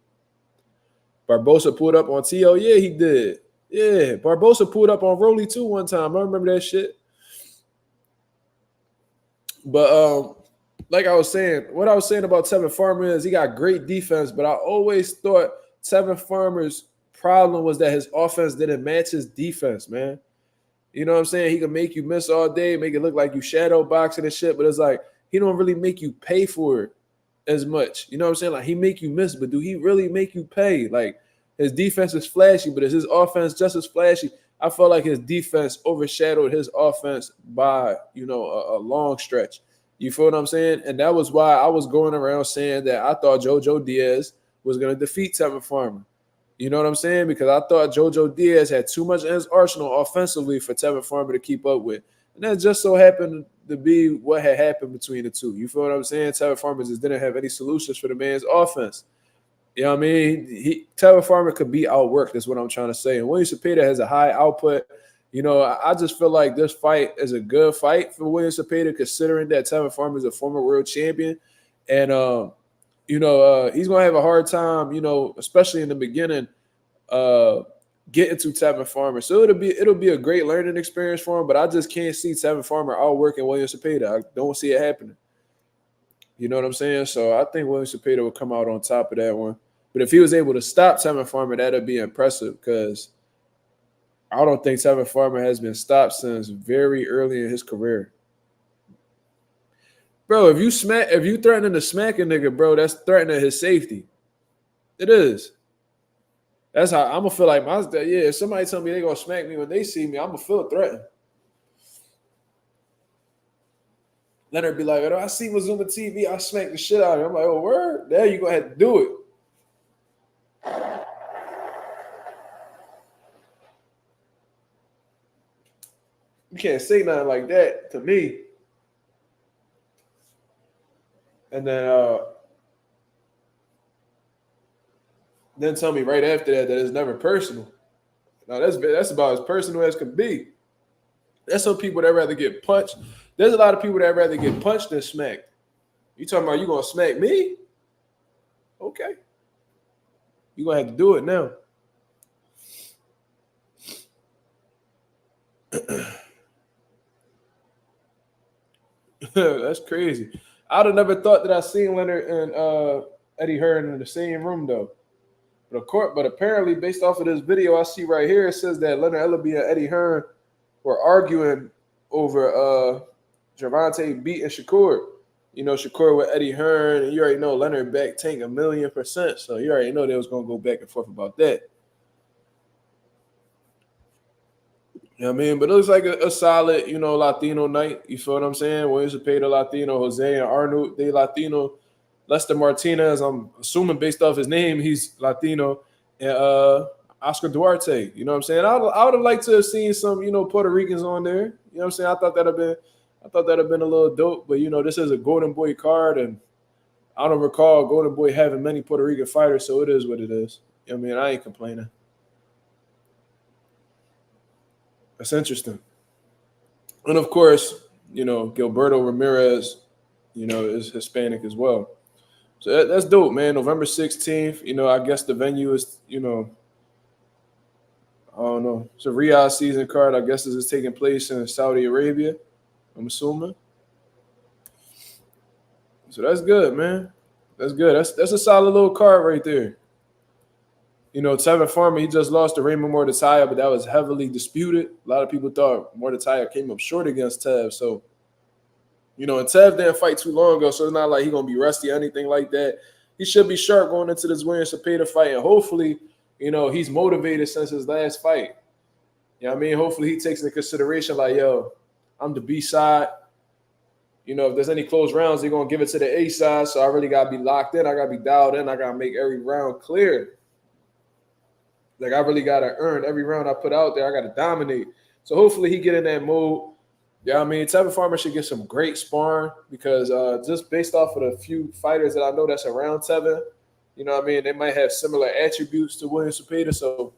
Barbosa pulled up on T.O. Yeah, he did. Yeah, Barbosa pulled up on Rolly, too, one time. I remember that shit. But, like I was saying, what I was saying about Tevin Farmer is he got great defense, but I always thought Tevin Farmer's problem was that his offense didn't match his defense, man. You know what I'm saying? He can make you miss all day, make it look like you shadow boxing and shit, but it's like he don't really make you pay for it as much. You know what I'm saying? Like, he make you miss, but do he really make you pay? Like, his defense is flashy, but is his offense just as flashy? I felt like his defense overshadowed his offense by, you know, a long stretch. You feel what I'm saying? And that was why I was going around saying that I thought Jojo Diaz was going to defeat Tevin Farmer. You know what I'm saying? Because I thought Jojo Diaz had too much in his arsenal offensively for Tevin Farmer to keep up with. And that just so happened to be what had happened between the two. You feel what I'm saying? Tevin Farmer just didn't have any solutions for the man's offense. You know what I mean? Tevin Farmer could be outworked, that's what I'm trying to say. And William Cepeda has a high output. You know, I just feel like this fight is a good fight for William Cepeda, considering that Tevin Farmer is a former world champion. And, you know, he's going to have a hard time, you know, especially in the beginning, getting to Tevin Farmer. So it'll be a great learning experience for him, but I just can't see Tevin Farmer outworking William Cepeda. I don't see it happening. You know what I'm saying? So I think William Cepeda will come out on top of that one. But if he was able to stop Tevin Farmer, that'd be impressive, because I don't think Tevin Farmer has been stopped since very early in his career. Bro, if you threatening to smack a nigga, bro, that's threatening his safety. It is. That's how I'm gonna feel like my dad. Yeah, if somebody tell me they're gonna smack me when they see me, I'm gonna feel threatened. Leonard be like, oh, I see Mazuma TV, I smack the shit out of him. I'm like, oh, word? There you gonna have to do it. You can't say nothing like that to me. And then tell me right after that it's never personal. Now that's about as personal as can be. There's some people that rather get punched. There's a lot of people that rather get punched than smacked. You talking about you gonna smack me? Okay. You gonna have to do it now. That's crazy. I'd have never thought that I seen Leonard and Eddie Hearn in the same room though. But apparently, based off of this video I see right here, it says that Leonard Ellaby and Eddie Hearn were arguing over Gervonta beating Shakur. You know, Shakur with Eddie Hearn, and you already know Leonard back Tank 1,000,000%. So you already know they was gonna go back and forth about that. You know what I mean? But it looks like a solid, you know, Latino night. You feel what I'm saying? Williams Cepeda Latino, Jose and Arnold, they Latino. Lester Martinez, I'm assuming based off his name, he's Latino. And Oscar Duarte, you know what I'm saying? I would have liked to have seen some, you know, Puerto Ricans on there. You know what I'm saying? I thought that'd have been a little dope. But you know, this is a Golden Boy card, and I don't recall Golden Boy having many Puerto Rican fighters, so it is what it is. I mean, I ain't complaining. That's interesting. And of course, you know, Gilberto Ramirez, you know, is Hispanic as well. So that's dope, man. November 16th, you know, I guess the venue is, you know, I don't know. It's a Riyadh season card. I guess this is taking place in Saudi Arabia, I'm assuming. So that's good, man. That's good. That's a solid little card right there. You know, Tevin Farmer, he just lost to Raymond Mordecai, but that was heavily disputed. A lot of people thought Mordecai came up short against Tev. So, you know, and Tev didn't fight too long ago, so it's not like he's going to be rusty or anything like that. He should be sharp going into this Williams Cepeda fight, and hopefully, you know, he's motivated since his last fight. You know what I mean? Hopefully he takes into consideration like, yo, I'm the B side. You know, if there's any close rounds, they're going to give it to the A side, so I really got to be locked in. I got to be dialed in. I got to make every round clear. Like, I really got to earn every round I put out there. I got to dominate. So hopefully he get in that mode. Yeah, I mean, Tevin Farmer should get some great sparring because just based off of the few fighters that I know that's around Tevin, you know what I mean, they might have similar attributes to Williams Cepeda. So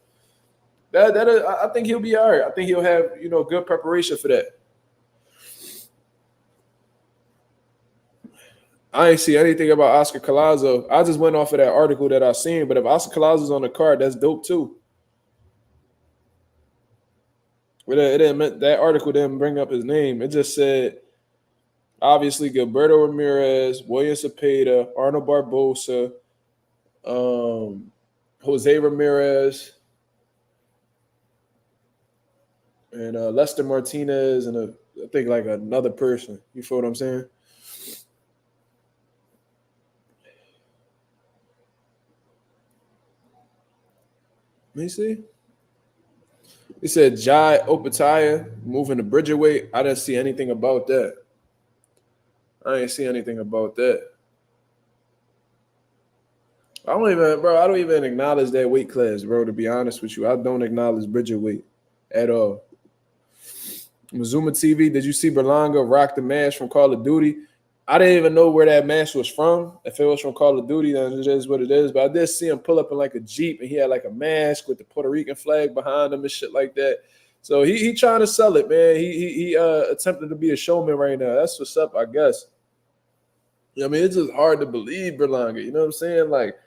I think he'll be all right. I think he'll have, you know, good preparation for that. I ain't see anything about Oscar Collazo. I just went off of that article that I seen. But if Oscar Collazo's on the card, that's dope too. But it didn't meant that article didn't bring up his name. It just said obviously Gilberto Ramirez, William Cepeda, Arnold Barbosa, Jose Ramirez, and Lester Martinez, and I think like another person. You feel what I'm saying? Let me see. He said Jai Opataya moving to Bridgerweight. I didn't see anything about that. I ain't see anything about that. I don't even acknowledge that weight class, bro, to be honest with you. I don't acknowledge Bridgerweight at all. Mazuma TV, did you see Berlanga rock the mask from Call of Duty? I didn't even know where that mask was from. If it was from Call of Duty, then it is what it is. But I did see him pull up in like a Jeep, and he had like a mask with the Puerto Rican flag behind him and shit like that. So he trying to sell it, man. He attempted to be a showman right now. That's what's up, I guess. You know, I mean, it's just hard to believe Berlanga. You know what I'm saying? Like,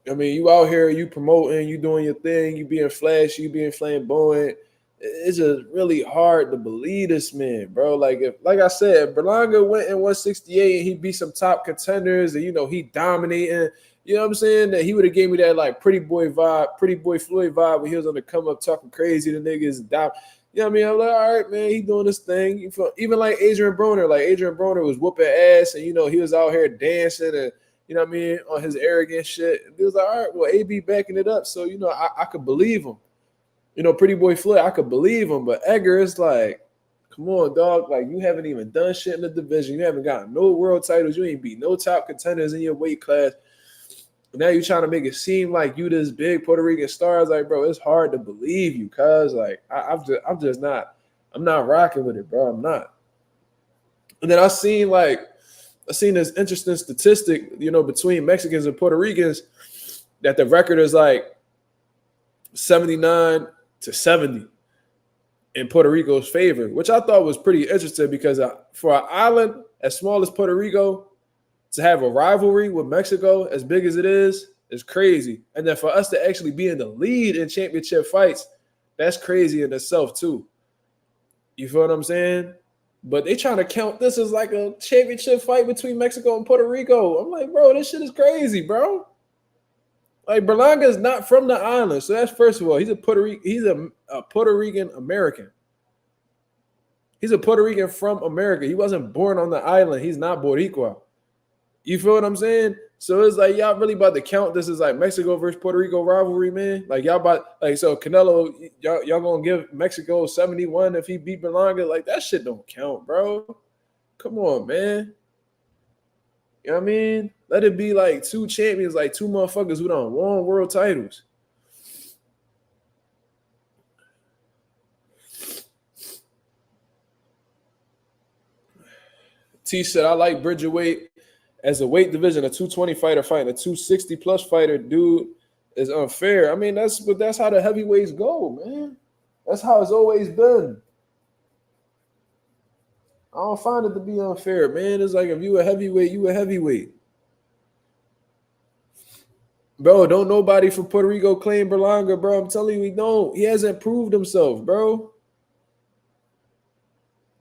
I mean, you out here, you promoting, you doing your thing, you being flashy, you being flamboyant. It's just really hard to believe this man, bro. Like I said, Berlanga went in 168 and he beat some top contenders, and you know he dominating. You know what I'm saying? That he would have gave me that like pretty boy vibe, pretty boy Floyd vibe when he was on the come up talking crazy to niggas. You know what I mean? I'm like, all right, man, he doing this thing. Even like Adrian Broner was whooping ass, and you know he was out here dancing and you know what I mean, on his arrogant shit. He was like, all right, well, AB backing it up. So, I could believe him. Pretty boy Floyd, I could believe him. But Edgar is like, come on, dog. Like, you haven't even done shit in the division. You haven't gotten no world titles. You ain't beat no top contenders in your weight class. Now you're trying to make it seem like you this big Puerto Rican star. It's like, bro, it's hard to believe you, cuz like I'm not rocking with it, bro. I'm not. And then I seen this interesting statistic, between Mexicans and Puerto Ricans, that the record is like 79-70 in Puerto Rico's favor, which I thought was pretty interesting because for an island as small as Puerto Rico, to have a rivalry with Mexico as big as it is crazy. And then for us to actually be in the lead in championship fights, that's crazy in itself too. You feel what I'm saying? But they trying to count this as like a championship fight between Mexico and Puerto Rico. I'm like, bro, this shit is crazy, bro. Like, Berlanga is not from the island. So that's, first of all, he's a Puerto Rican American. He's a Puerto Rican from America. He wasn't born on the island. He's not Boricua. You feel what I'm saying? So it's like, y'all really about to count this as like Mexico versus Puerto Rico rivalry, man? Like, y'all about, like, so Canelo, y'all gonna give Mexico 71 if he beat Berlanga? Like, that shit don't count, bro. Come on, man. You know what I mean? Let it be like two champions, like two motherfuckers who done won world titles. T said, I like Bridgerweight as a weight division. A 220 fighter fighting a 260 plus fighter, dude, is unfair. I mean, that's how the heavyweights go, man. That's how it's always been. I don't find it to be unfair, man. It's like, if you a heavyweight, you a heavyweight. Bro, don't nobody from Puerto Rico claim Berlanga, bro. I'm telling you, he don't. He hasn't proved himself, bro.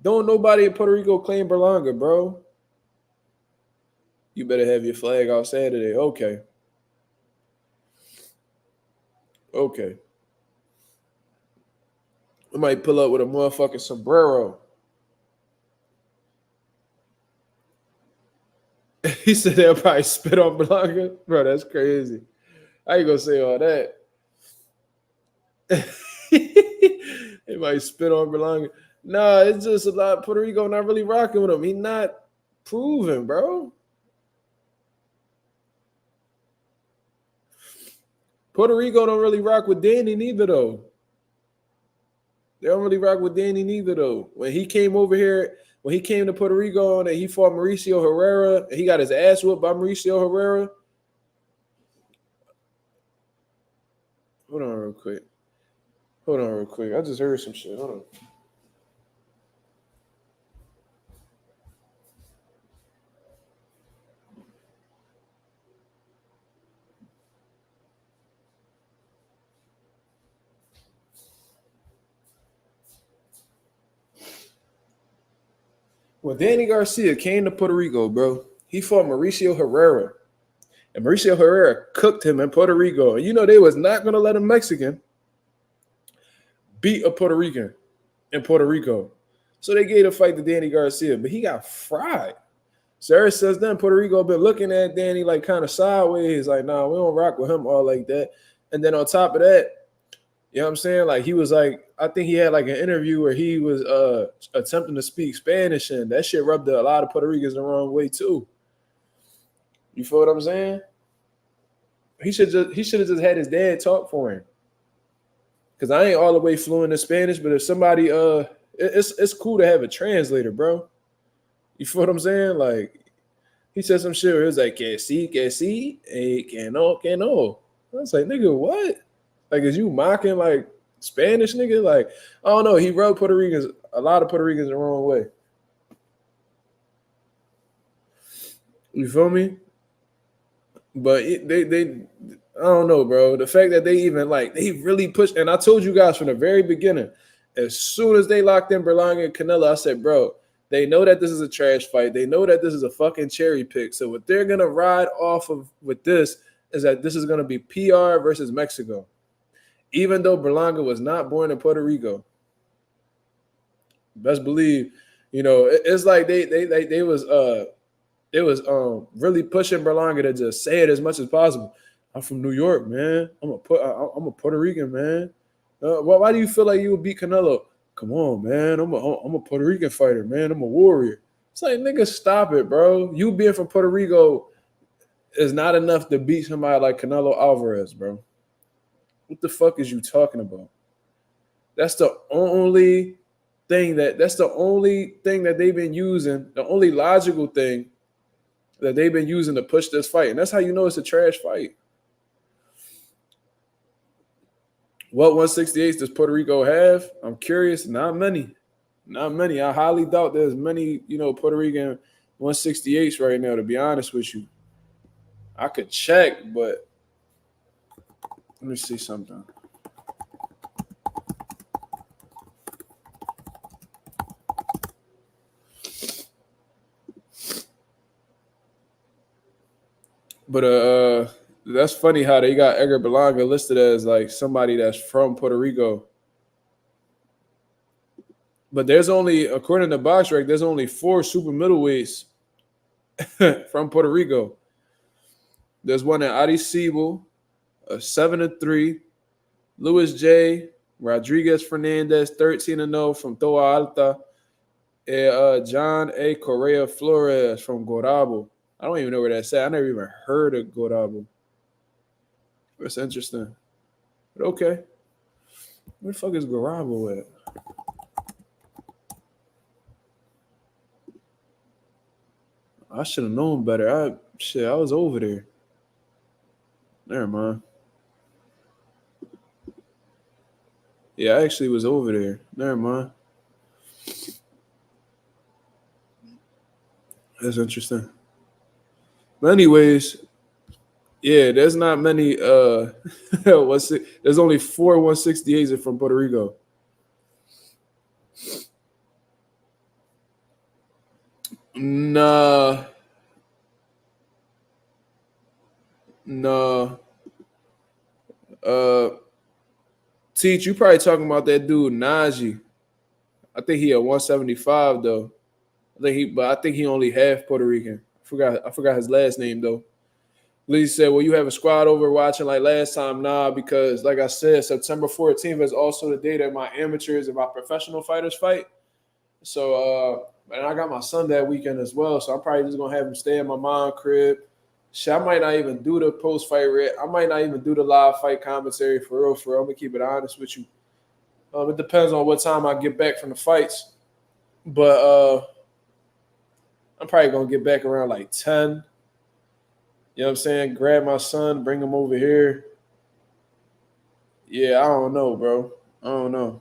Don't nobody in Puerto Rico claim Berlanga, bro. You better have your flag out Saturday. Okay. I might pull up with a motherfucking sombrero. He said they'll probably spit on Berlanga. Bro, that's crazy. How you gonna say all that? They might spit on Berlanga. Nah, it's just a lot. Puerto Rico not really rocking with him. He not proven, bro. Puerto Rico don't really rock with Danny neither, though. They don't really rock with Danny neither, though. When he came over here, when he came to Puerto Rico and he fought Mauricio Herrera, and he got his ass whooped by Mauricio Herrera. Hold on real quick. I just heard some shit. Hold on. When Danny Garcia came to Puerto Rico, bro, he fought Mauricio Herrera. And Mauricio Herrera cooked him in Puerto Rico. And they was not going to let a Mexican beat a Puerto Rican in Puerto Rico. So they gave the fight to Danny Garcia, but he got fried. So ever since then, Puerto Rico been looking at Danny like kind of sideways, like, nah, we don't rock with him all like that. And then on top of that, you know what I'm saying? Like, he was like, I think he had like an interview where he was attempting to speak Spanish, and that shit rubbed a lot of Puerto Ricans the wrong way too. You feel what I'm saying? He should have just had his dad talk for him. Cause I ain't all the way fluent in Spanish, but if somebody it's cool to have a translator, bro. You feel what I'm saying? Like, he said some shit where it was like, que sí, que no. I was like, nigga, what? Like, is you mocking like Spanish, nigga? Like, I don't know. He rubbed a lot of Puerto Ricans the wrong way. You feel me? But they I don't know, bro. The fact that they even they really pushed, and I told you guys from the very beginning, as soon as they locked in Berlanga and Canelo, I said, bro, they know that this is a trash fight. They know that this is a fucking cherry pick. So what they're gonna ride off of with this is that this is gonna be PR versus Mexico. Even though Berlanga was not born in Puerto Rico. Best believe, it's like they was It was really pushing Berlanga to just say it as much as possible. I'm from New York, man. I'm a Puerto Rican, man. Why do you feel like you would beat Canelo? Come on, man. I'm a Puerto Rican fighter, man. I'm a warrior. It's like, nigga, stop it, bro. You being from Puerto Rico is not enough to beat somebody like Canelo Alvarez, bro. What the fuck is you talking about? That's the only thing that they've been using, the only logical thing that they've been using to push this fight. And that's how you know it's a trash fight. What 168s does Puerto Rico have? I'm curious. Not many. Not many. I highly doubt there's many, Puerto Rican 168s right now, to be honest with you. I could check, but let me see something. But that's funny how they got Edgar Berlanga listed as like somebody that's from Puerto Rico. But there's only, according to BoxRec, there's only 4 super middleweights from Puerto Rico. There's one at Arecibo, 7-3. Luis J. Rodriguez Fernandez, 13-0 from Toa Alta. And John A. Correa Flores from Gorabo. I don't even know where that's at. I never even heard of Gorabo. That's interesting. But okay. Where the fuck is Gorabo at? I should have known better. I was over there. Never mind. Yeah, I actually was over there. Never mind. That's interesting. But anyways, yeah, there's not many there's only 4 168s from Puerto Rico. Nah. Teach, you probably talking about that dude Najee. I think he at 175 though. I think he only half Puerto Rican. I forgot his last name though. Lee said, "Well, you have a squad over watching like last time." Nah, because like I said, September 14th is also the day that my amateurs and my professional fighters fight. So, and I got my son that weekend as well. So I'm probably just gonna have him stay in my mom's crib. Shit, I might not even do the post-fight rant. I might not even do the live fight commentary for real. I'm gonna keep it honest with you. It depends on what time I get back from the fights, but I'm probably gonna get back around like 10. You know what I'm saying? Grab my son, bring him over here. Yeah, I don't know, bro. I don't know.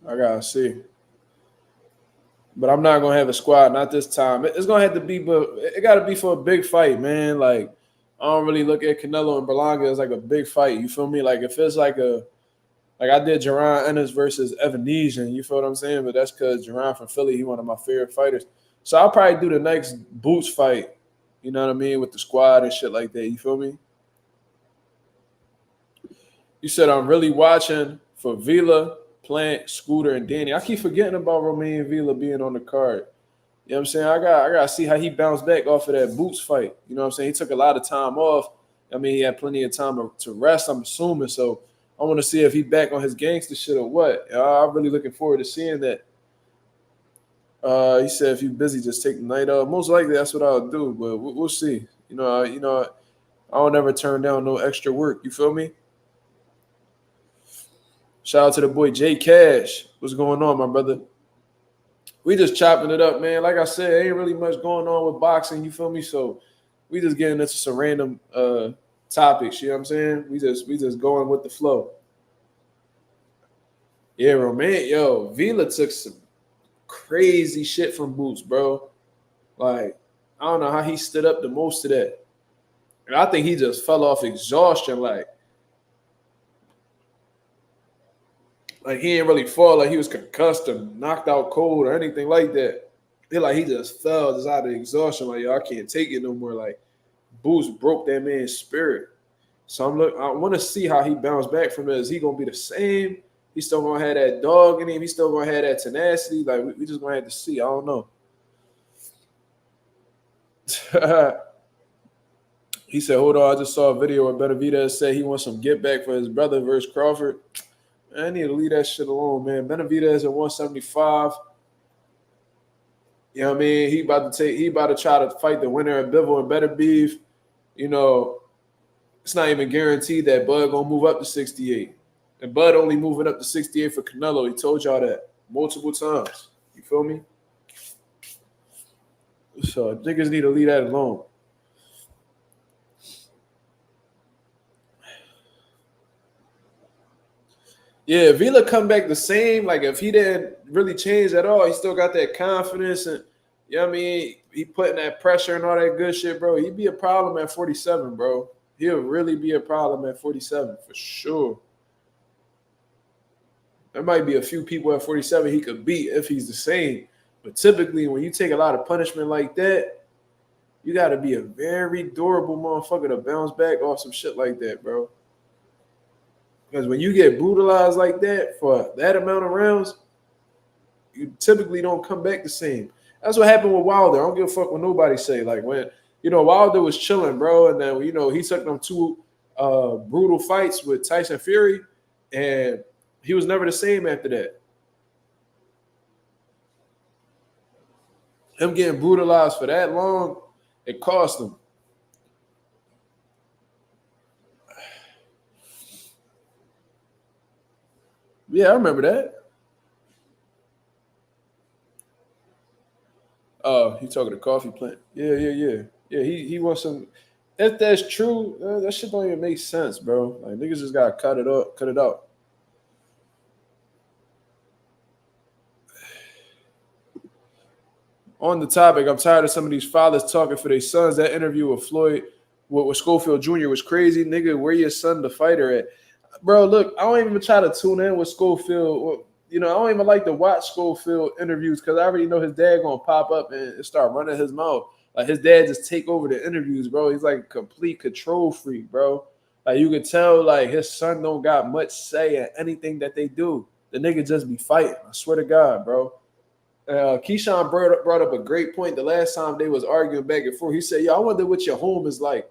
I gotta see. But I'm not gonna have a squad, not this time. It's gonna have to be, but it gotta be for a big fight, man. Like, I don't really look at Canelo and Berlanga as like a big fight. You feel me? Like if it's like I did Jaron Ennis versus Evanesian, you feel what I'm saying? But that's because Jaron from Philly, he one of my favorite fighters. So I'll probably do the next Boots fight, you know what I mean, with the squad and shit like that. You feel me? You said I'm really watching for Vila, Plant, Scooter, and Danny. I keep forgetting about Romain Vila being on the card. You know what I'm saying? I gotta see how he bounced back off of that Boots fight. You know what I'm saying? He took a lot of time off. I mean, he had plenty of time to rest, I'm assuming. So I want to see if he back on his gangster shit or what. I'm really looking forward to seeing that. He said if you're busy, just take the night off. Most likely that's what I'll do, but we'll see. I don't ever turn down no extra work. You feel me? Shout out to the boy Jay Cash. What's going on, my brother? We just chopping it up, man. Like I said, ain't really much going on with boxing. You feel me? So we just getting into some random topics. You know what I'm saying? We just going with the flow. Yeah, Romain, Vila took some crazy shit from Boots, bro. Like, I don't know how he stood up the most to that. And I think he just fell off exhaustion. Like he didn't really fall, like he was concussed or knocked out cold or anything like that. He just fell just out of exhaustion. Like, I can't take it no more. Like, Boots broke that man's spirit. So I want to see how he bounced back from this. Is he gonna be the same? He's still gonna have that dog in him. He's still gonna have that tenacity. Like, we just gonna have to see. I don't know. He said, hold on, I just saw a video where Benavidez said he wants some get back for his brother versus Crawford. Man, I need to leave that shit alone, man. Benavidez at 175. You know what I mean? He about to try to fight the winner of Bivol and Better Beef. You know, it's not even guaranteed that Bud gonna move up to 68. And Bud only moving up to 68 for Canelo. He told y'all that multiple times. You feel me? So niggas need to leave that alone. Yeah, if Vila come back the same, like if he didn't really change at all, he still got that confidence and you know what I mean? He putting that pressure and all that good shit, bro. He'd be a problem at 47, bro. He'll really be a problem at 47 for sure. There might be a few people at 47 he could beat if he's the same. But typically, when you take a lot of punishment like that, you got to be a very durable motherfucker to bounce back off some shit like that, bro. Because when you get brutalized like that for that amount of rounds, you typically don't come back the same. That's what happened with Wilder. I don't give a fuck what nobody say. Like when, you know, Wilder was chilling, bro, and then, you know, he took them two brutal fights with Tyson Fury, and he was never the same after that. Him getting brutalized for that long, it cost him. Yeah, I remember that. Oh, he talking to coffee plant. Yeah. Yeah, he wants some. If that's true, that shit don't even make sense, bro. Like niggas just gotta cut it out. On the topic, I'm tired of some of these fathers talking for their sons. That interview with Floyd, with Schofield Jr. was crazy. Nigga, where your son the fighter at? Bro, look, I don't even try to tune in with Schofield. You know, I don't even like to watch Schofield interviews because I already know his dad gonna pop up and start running his mouth. Like his dad just take over the interviews, bro. He's like a complete control freak, bro. Like you can tell, like his son don't got much say in anything that they do. The nigga just be fighting. I swear to God, bro. Keyshawn brought up a great point the last time they was arguing back and forth. He said, yo, I wonder what your home is like.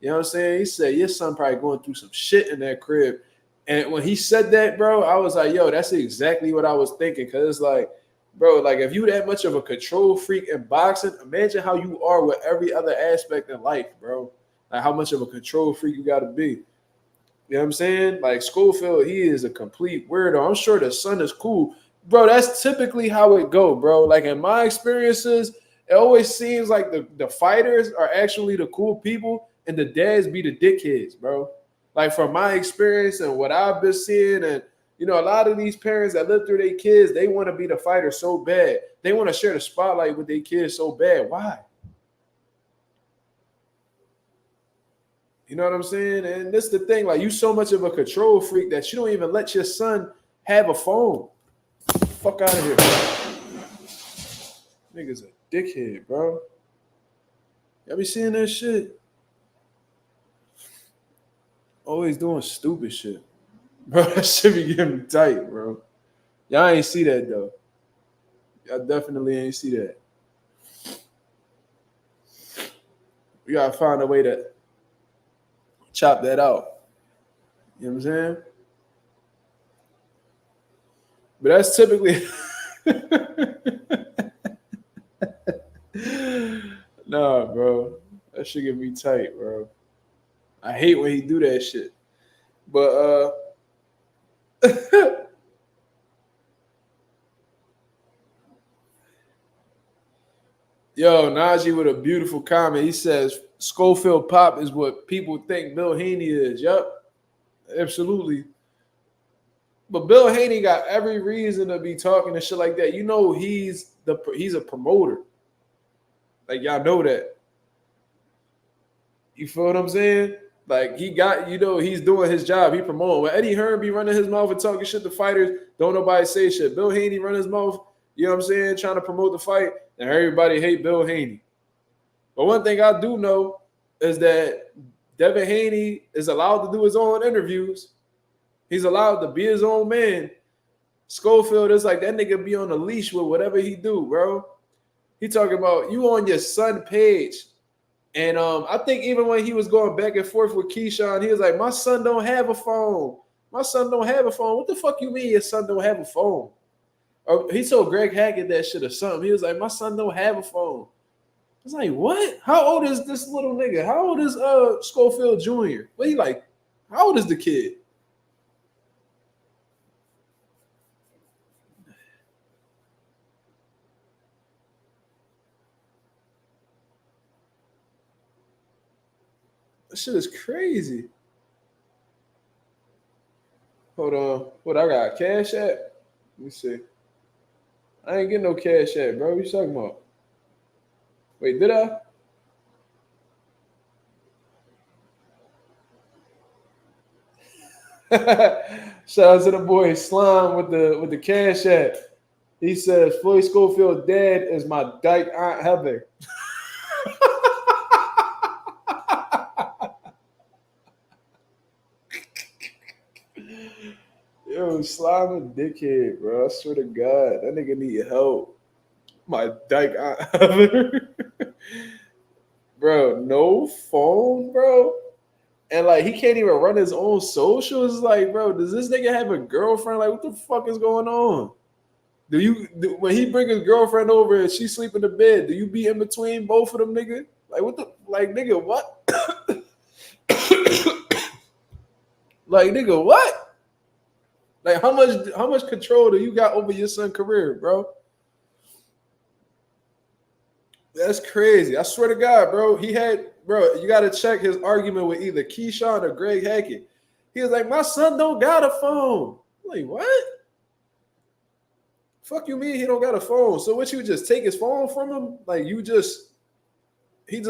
You know what I'm saying? He said, your son probably going through some shit in that crib. And when he said that, bro, I was like, yo, that's exactly what I was thinking. Because it's like, bro, like if you that much of a control freak in boxing, imagine how you are with every other aspect in life, bro. Like how much of a control freak you got to be. You know what I'm saying? Like Schofield, he is a complete weirdo. I'm sure the son is cool. Bro, that's typically how it go, bro. Like in my experiences, it always seems like the fighters are actually the cool people and the dads be the dickheads, bro. Like from my experience and what I've been seeing, and you know, a lot of these parents that live through their kids, they want to be the fighter so bad. They want to share the spotlight with their kids so bad. Why? You know what I'm saying? And this is the thing, like you so much of a control freak that you don't even let your son have a phone. Fuck out of here. Nigga's a dickhead, bro. Y'all be seeing that shit? Always doing stupid shit. Bro, that shit be getting me tight, bro. Y'all ain't see that, though. Y'all definitely ain't see that. We gotta find a way to chop that out. You know what I'm saying? But that's typically... Nah, bro. That shit get me tight, bro. I hate when he do that shit. But yo, Najee with a beautiful comment. He says Schofield Pop is what people think Bill Haney is. Yup. Absolutely. But Bill Haney got every reason to be talking and shit like that. You know he's a promoter. Like y'all know that. You feel what I'm saying? Like he got, you know, he's doing his job. He promoting. When Eddie Hearn be running his mouth and talking shit to fighters, don't nobody say shit. Bill Haney run his mouth, you know what I'm saying, trying to promote the fight, and everybody hate Bill Haney. But one thing I do know is that Devin Haney is allowed to do his own interviews. He's allowed to be his own man. Schofield is like that nigga be on a leash with whatever he do, bro. He talking about you on your son page. And I think even when he was going back and forth with Keyshawn, he was like, my son don't have a phone. My son don't have a phone. What the fuck you mean your son don't have a phone? Or he told Greg Hackett that shit or something. He was like, my son don't have a phone. I was like, what? How old is this little nigga? How old is Schofield Jr.? What he like? How old is the kid? That shit is crazy. Hold on. What I got? Cash App? Let me see. I ain't getting no Cash App, bro. What you talking about? Wait, did I? Shout out to the boy Slime with the Cash App. He says Floyd Schofield dad is my dyke Aunt Heather. Yo, Slime a dickhead, bro. I swear to God, that nigga need help. My dyke Aunt Heather. Bro, no phone, bro. And like he can't even run his own socials. Like, bro, does this nigga have a girlfriend? Like, what the fuck is going on? When he bring his girlfriend over and she sleep in the bed, do you be in between both of them, nigga? Like, what the like, nigga, what? Like, nigga, what? Like, how much control do you got over your son's career, bro? That's crazy. I swear to God, bro. You got to check his argument with either Keyshawn or Greg Hackett. He was like, my son don't got a phone. I'm like, what? Fuck you mean he don't got a phone? So what, you just take his phone from him? Like, he just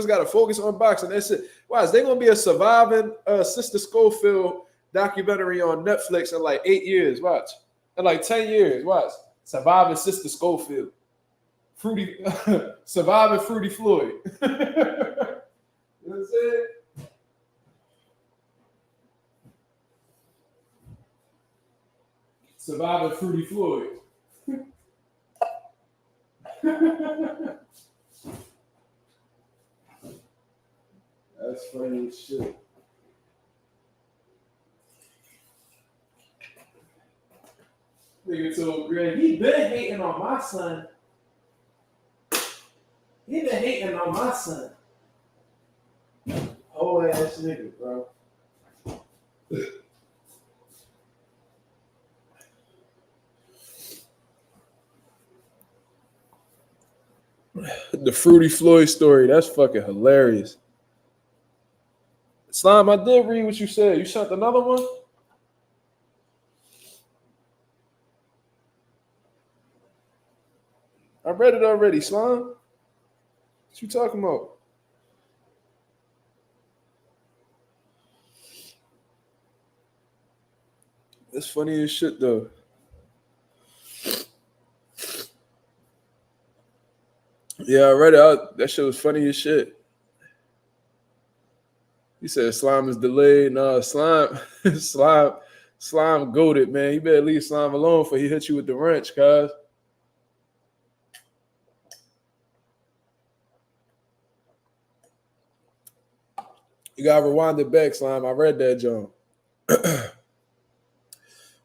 got to focus on boxing. That's it. Why, is there going to be a surviving Sister Schofield documentary on Netflix in like 8 years? Watch. In like 10 years, watch. Surviving Sister Schofield. Surviving Fruity Floyd. You know what I'm saying? Surviving Fruity Floyd. That's funny as shit. Nigga told Greg, he been hating on my son. He been hating on my son. Whole ass nigga, bro. The Fruity Floyd story, that's fucking hilarious. Slime, I did read what you said. You sent another one? I read it already, Slime. What you talking about? That's funny as shit, though. Yeah, I read it out. That shit was funny as shit. He said Slime is delayed. No, Slime goated, man. You better leave Slime alone before he hit you with the wrench, cuz. You gotta rewind it back, Slime. I read that, John.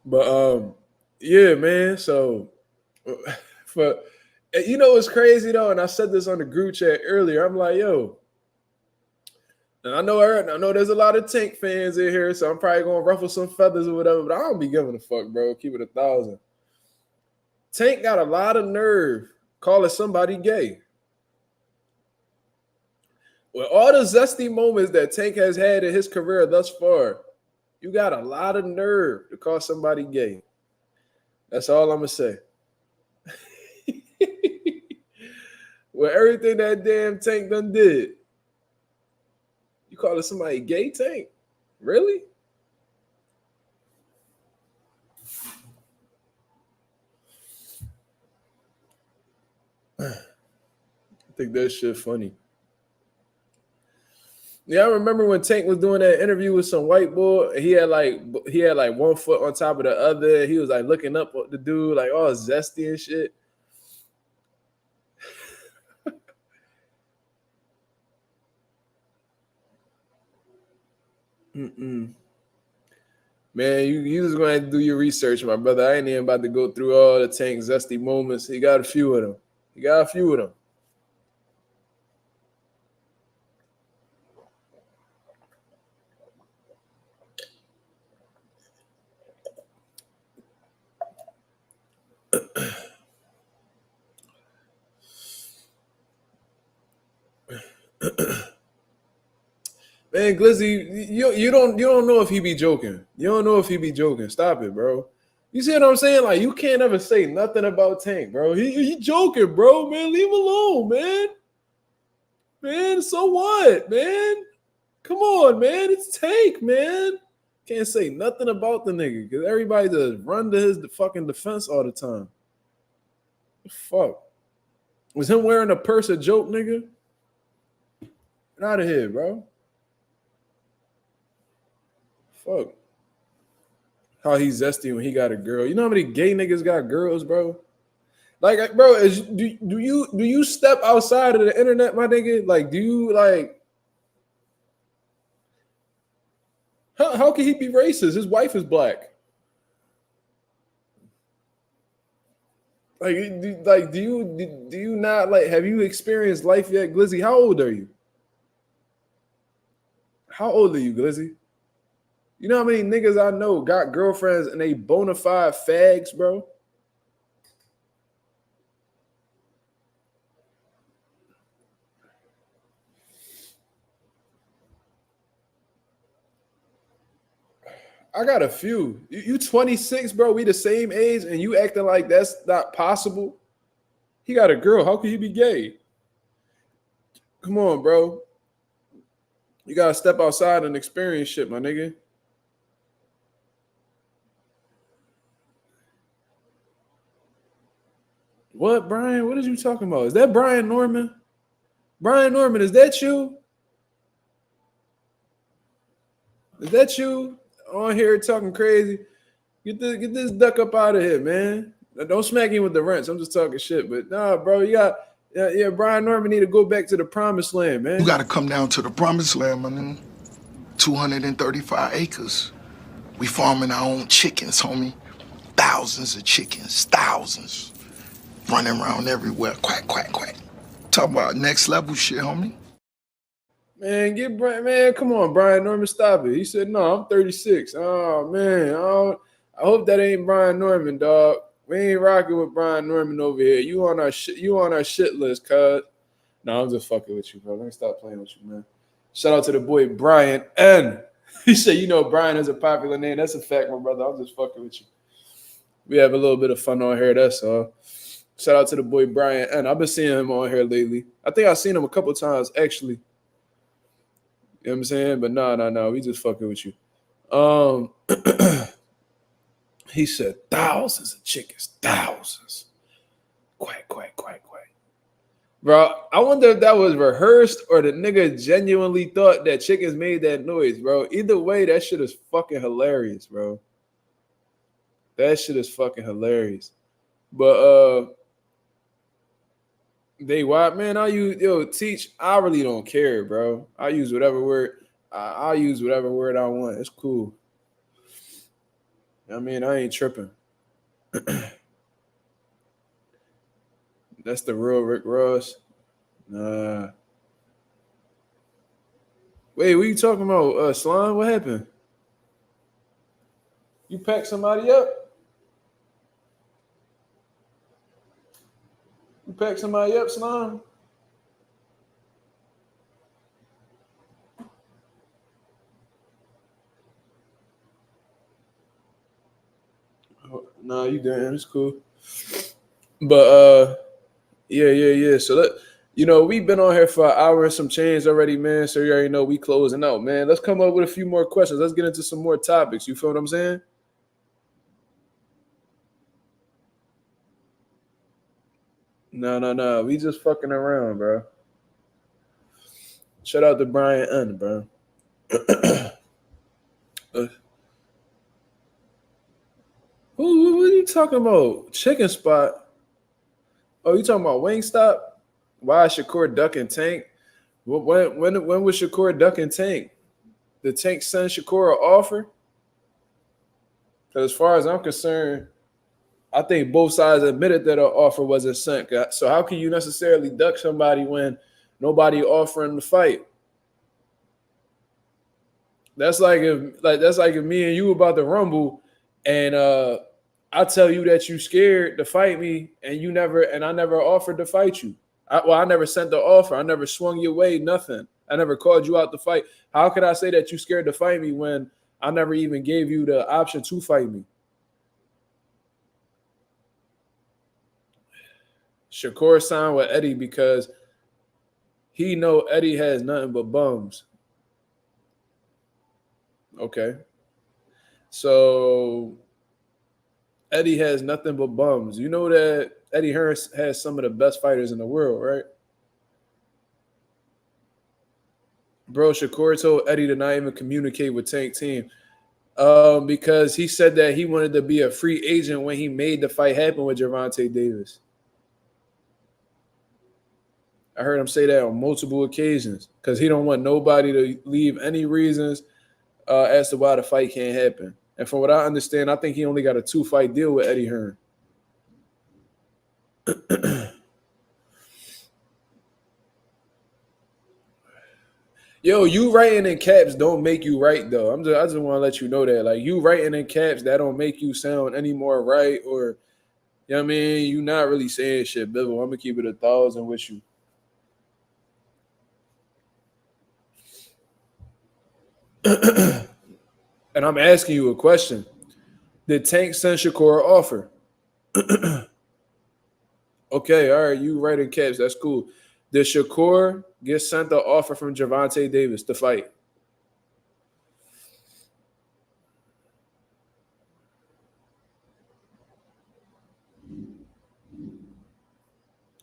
But yeah, man. So for you know what's crazy though, and I said this on the group chat earlier. I'm like, yo, and I know there's a lot of Tank fans in here, so I'm probably gonna ruffle some feathers or whatever, but I don't be giving a fuck, bro. Keep it 1,000. Tank got a lot of nerve calling somebody gay. With all the zesty moments that Tank has had in his career thus far, you got a lot of nerve to call somebody gay. That's all I'm gonna say. With everything that damn Tank done did, you calling somebody gay, Tank? Really? I think that shit funny. Yeah, I remember when Tank was doing that interview with some white boy. He had like 1 foot on top of the other. He was like looking up at the dude, like all zesty and shit. Man, you just gonna have to do your research, my brother. I ain't even about to go through all the Tank zesty moments. He got a few of them. Man, Glizzy, you don't know if he be joking. You don't know if he be joking. Stop it, bro. You see what I'm saying? Like, you can't ever say nothing about Tank, bro. He joking, bro. Man, leave him alone, man. Man, so what, man? Come on, man. It's Tank, man. Can't say nothing about the nigga because everybody just run to his fucking defense all the time. Fuck. Was him wearing a purse a joke, nigga? Get out of here, bro. Fuck. How he's zesty when he got a girl. You know how many gay niggas got girls, bro? Like, bro, do you step outside of the internet, my nigga? Like, do you like? How can he be racist? His wife is black. Like, do you not like? Have you experienced life yet, Glizzy? How old are you? How old are you, Glizzy? You know how many niggas I know got girlfriends and they bona fide fags, bro? I got a few. You 26, bro. We the same age, and you acting like that's not possible. He got a girl. How could he be gay? Come on, bro. You gotta step outside and experience shit, my nigga. What, Brian? What are you talking about? Is that Brian Norman? Brian Norman, is that you? Is that you on here talking crazy? Get this duck up out of here, man. Don't smack him with the wrench. I'm just talking shit. But nah, bro, you got Brian Norman need to go back to the promised land, man. You got to come down to the promised land, man. 235 acres. We farming our own chickens, homie. Thousands of chickens, thousands. Running around everywhere, quack, quack, quack. Talk about next level shit, homie. Man, get Brian. Man, come on, Brian Norman, stop it. He said, "No, I'm 36." Oh man, I hope that ain't Brian Norman, dog. We ain't rocking with Brian Norman over here. You on our shit list, cuz. No, I'm just fucking with you, bro. Let me stop playing with you, man. Shout out to the boy Brian N. He said, "You know, Brian is a popular name. That's a fact, my brother. I'm just fucking with you. We have a little bit of fun on here. That's all." Shout out to the boy Brian N. I've been seeing him on here lately. I think I've seen him a couple times actually. You know what I'm saying? But no. We just fucking with you. He said thousands of chickens, thousands. Quack, quack, quack, quack. Bro, I wonder if that was rehearsed or the nigga genuinely thought that chickens made that noise, bro. Either way, that shit is fucking hilarious, bro. That shit is fucking hilarious. But they what, man? Teach. I really don't care, bro. I use whatever word. I'll use whatever word I want. It's cool. I mean, I ain't tripping. That's the real Rick Ross. Nah. Wait, what you talking about? Slime? What happened? You packed somebody up? You packed somebody up, Slime? Nah, you didn't. It's cool. But yeah. So we've been on here for an hour and some change already, man. So you already know we closing out, man. Let's come up with a few more questions. Let's get into some more topics. You feel what I'm saying? No. We just fucking around, bro. Shout out to Brian N, bro. Who are you talking about? Chicken spot? Oh, you talking about Wingstop? Why is Shakur ducking Tank? When was Shakur ducking Tank? Did Tank send Shakur an offer? Because as far as I'm concerned, I think both sides admitted that an offer wasn't sent. So how can you necessarily duck somebody when nobody offering the fight? That's like if me and you about to rumble, and I tell you that you scared to fight me, and I never offered to fight you. I never sent the offer. I never swung your way. Nothing. I never called you out to fight. How could I say that you scared to fight me when I never even gave you the option to fight me? Shakur signed with Eddie because he know Eddie has nothing but bums. Okay. So Eddie has nothing but bums. You know that Eddie Hearn has some of the best fighters in the world, right? Bro, Shakur told Eddie to not even communicate with Tank Team because he said that he wanted to be a free agent when he made the fight happen with Gervonta Davis. I heard him say that on multiple occasions because he don't want nobody to leave any reasons as to why the fight can't happen. And from what I understand, I think he only got a 2-fight deal with Eddie Hearn. Yo, you writing in caps don't make you right though. I just want to let you know that. Like you writing in caps, that don't make you sound any more right, or you know what I mean? You not really saying shit, Bill. I'm gonna keep it 1,000 with you. And I'm asking you a question. Did Tank send Shakur an offer? Okay, all right, you write in caps. That's cool. Did Shakur get sent the offer from Gervonta Davis to fight?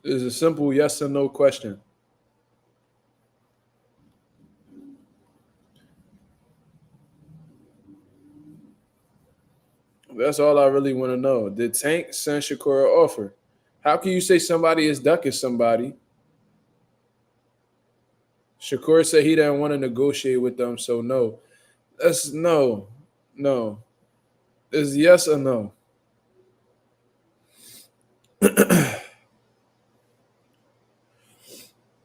It's a simple yes or no question. That's all I really want to know. Did Tank send Shakur an offer? How can you say somebody is ducking somebody? Shakur said he didn't want to negotiate with them, so no. That's no. No. It's yes or no.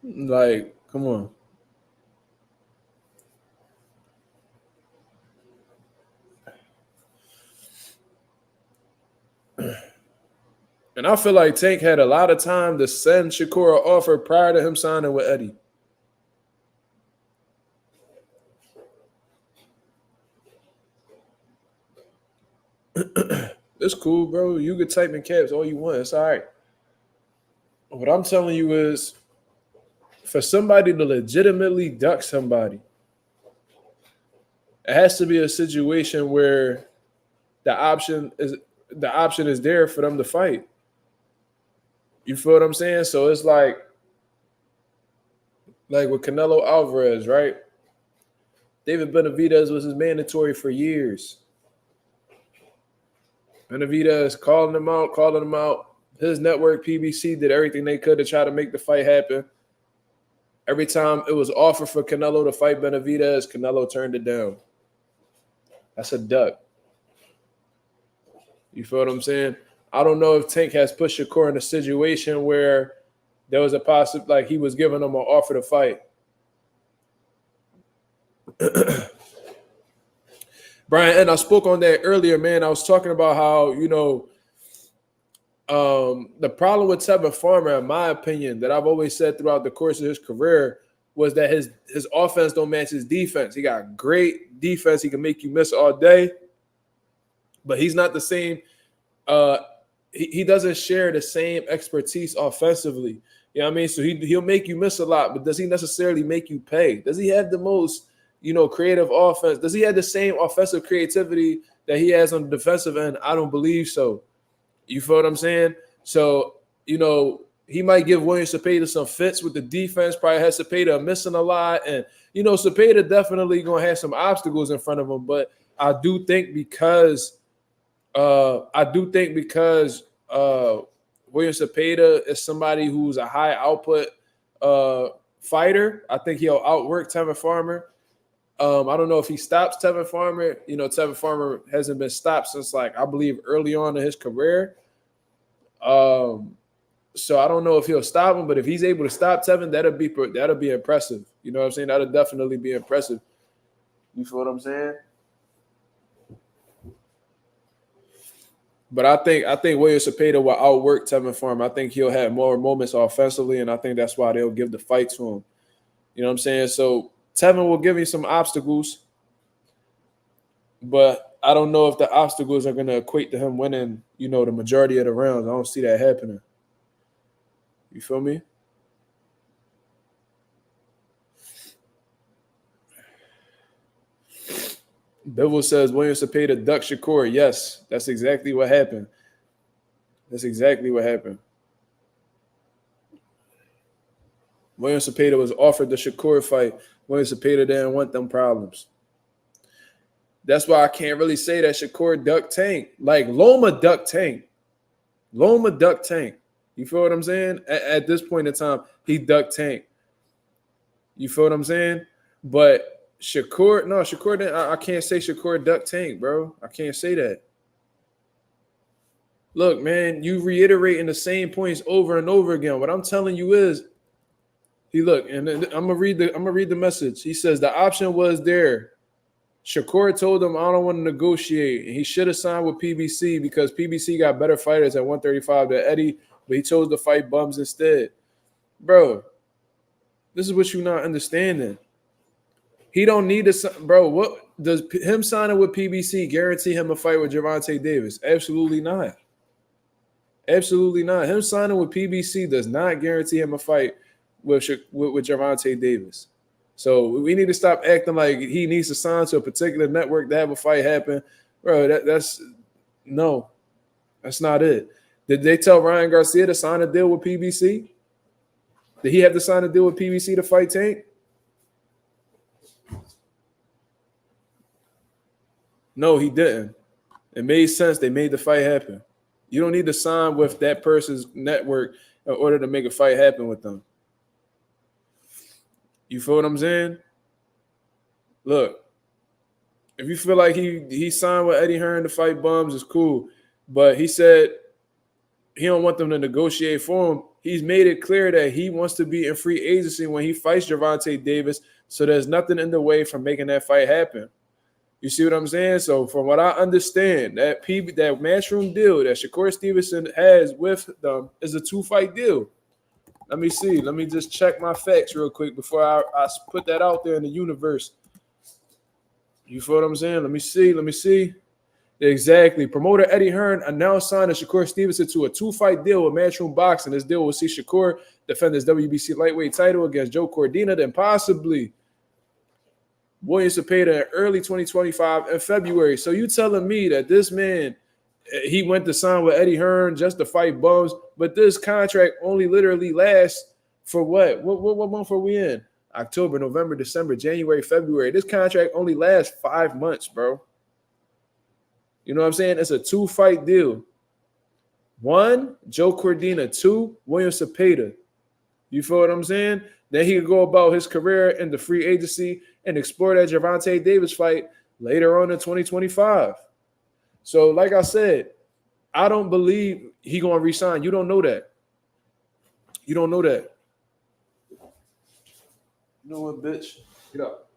Like, come on. And I feel like Tank had a lot of time to send Shakur an offer prior to him signing with Eddie. It's cool, bro. You could type in caps all you want. It's all right. What I'm telling you is for somebody to legitimately duck somebody, it has to be a situation where the option is there for them to fight. You feel what I'm saying? So it's like with Canelo Alvarez, right? David Benavidez was his mandatory for years. Benavidez calling him out. His network, PBC, did everything they could to try to make the fight happen. Every time it was offered for Canelo to fight Benavidez, Canelo turned it down. That's a duck. You feel what I'm saying? I don't know if Tank has put Shakur in a situation where there was a possible, like he was giving him an offer to fight. Brian, and I spoke on that earlier, man. I was talking about how, the problem with Tevin Farmer, in my opinion, that I've always said throughout the course of his career was that his offense don't match his defense. He got great defense. He can make you miss all day, but he's not the same. He doesn't share the same expertise offensively. You know what I mean? So he'll make you miss a lot, but does he necessarily make you pay? Does he have the most, creative offense? Does he have the same offensive creativity that he has on the defensive end? I don't believe so. You feel what I'm saying? So, he might give William Cepeda some fits with the defense, probably has Cepeda missing a lot. And, Cepeda definitely going to have some obstacles in front of him. But I do think because William Cepeda is somebody who's a high output fighter, I think he'll outwork Tevin Farmer. I don't know if he stops Tevin Farmer. You know, Tevin Farmer hasn't been stopped since, like, I believe early on in his career. So I don't know if he'll stop him, but if he's able to stop Tevin, that'll be impressive. You know what I'm saying? That'll definitely be impressive. You feel what I'm saying? But I think William Cepeda will outwork Tevin Farmer. I think he'll have more moments offensively, and I think that's why they'll give the fight to him. You know what I'm saying? So Tevin will give you some obstacles, but I don't know if the obstacles are going to equate to him winning, you know, the majority of the rounds. I don't see that happening. You feel me? Bivol says William Cepeda ducked Shakur. Yes, that's exactly what happened. That's exactly what happened. William Cepeda was offered the Shakur fight. William Cepeda didn't want them problems. That's why I can't really say that Shakur ducked Tank. Like Loma ducked Tank. Loma ducked Tank. You feel what I'm saying? At this point in time, he ducked Tank. You feel what I'm saying? But Shakur didn't. I can't say Shakur ducked Tank, bro. I can't say that. Look, man, you reiterating the same points over and over again. What I'm telling you is, and I'm gonna read the message. He says the option was there. Shakur told him, I don't want to negotiate. And he should have signed with PBC because PBC got better fighters at 135 than Eddie, but he chose to fight bums instead. Bro, this is what you're not understanding. He don't need to, bro. What does him signing with PBC guarantee him a fight with Gervonta Davis? Absolutely not. Absolutely not. Him signing with PBC does not guarantee him a fight with Gervonta Davis. So we need to stop acting like he needs to sign to a particular network to have a fight happen. Bro, that's not it. Did they tell Ryan Garcia to sign a deal with PBC? Did he have to sign a deal with PBC to fight Tank? No, he didn't. It made sense. They made the fight happen. You don't need to sign with that person's network in order to make a fight happen with them. You feel what I'm saying? Look, if you feel like he signed with Eddie Hearn to fight bums, it's cool. But he said he don't want them to negotiate for him. He's made it clear that he wants to be in free agency when he fights Gervonta Davis, so there's nothing in the way from making that fight happen. You see what I'm saying? So from what I understand, that Matchroom deal that Shakur Stevenson has with them is a 2-fight deal. Let me see. Let me just check my facts real quick before I put that out there in the universe. You feel what I'm saying? Let me see. Exactly. Promoter Eddie Hearn announced signing Shakur Stevenson to a 2-fight deal with Matchroom Boxing. This deal will see Shakur defend his WBC lightweight title against Joe Cordina, then possibly William Cepeda in early 2025 in February. So you telling me that this man, he went to sign with Eddie Hearn just to fight bums, but this contract only literally lasts for what? What month are we in? October, November, December, January, February. This contract only lasts 5 months, bro. You know what I'm saying? It's a 2-fight deal. 1, Joe Cordina. 2, William Cepeda. You feel what I'm saying? Then he could go about his career in the free agency and explore that Gervonta Davis fight later on in 2025. So, like I said, I don't believe he gonna resign. You don't know that. You don't know that. You know what, bitch? Get up.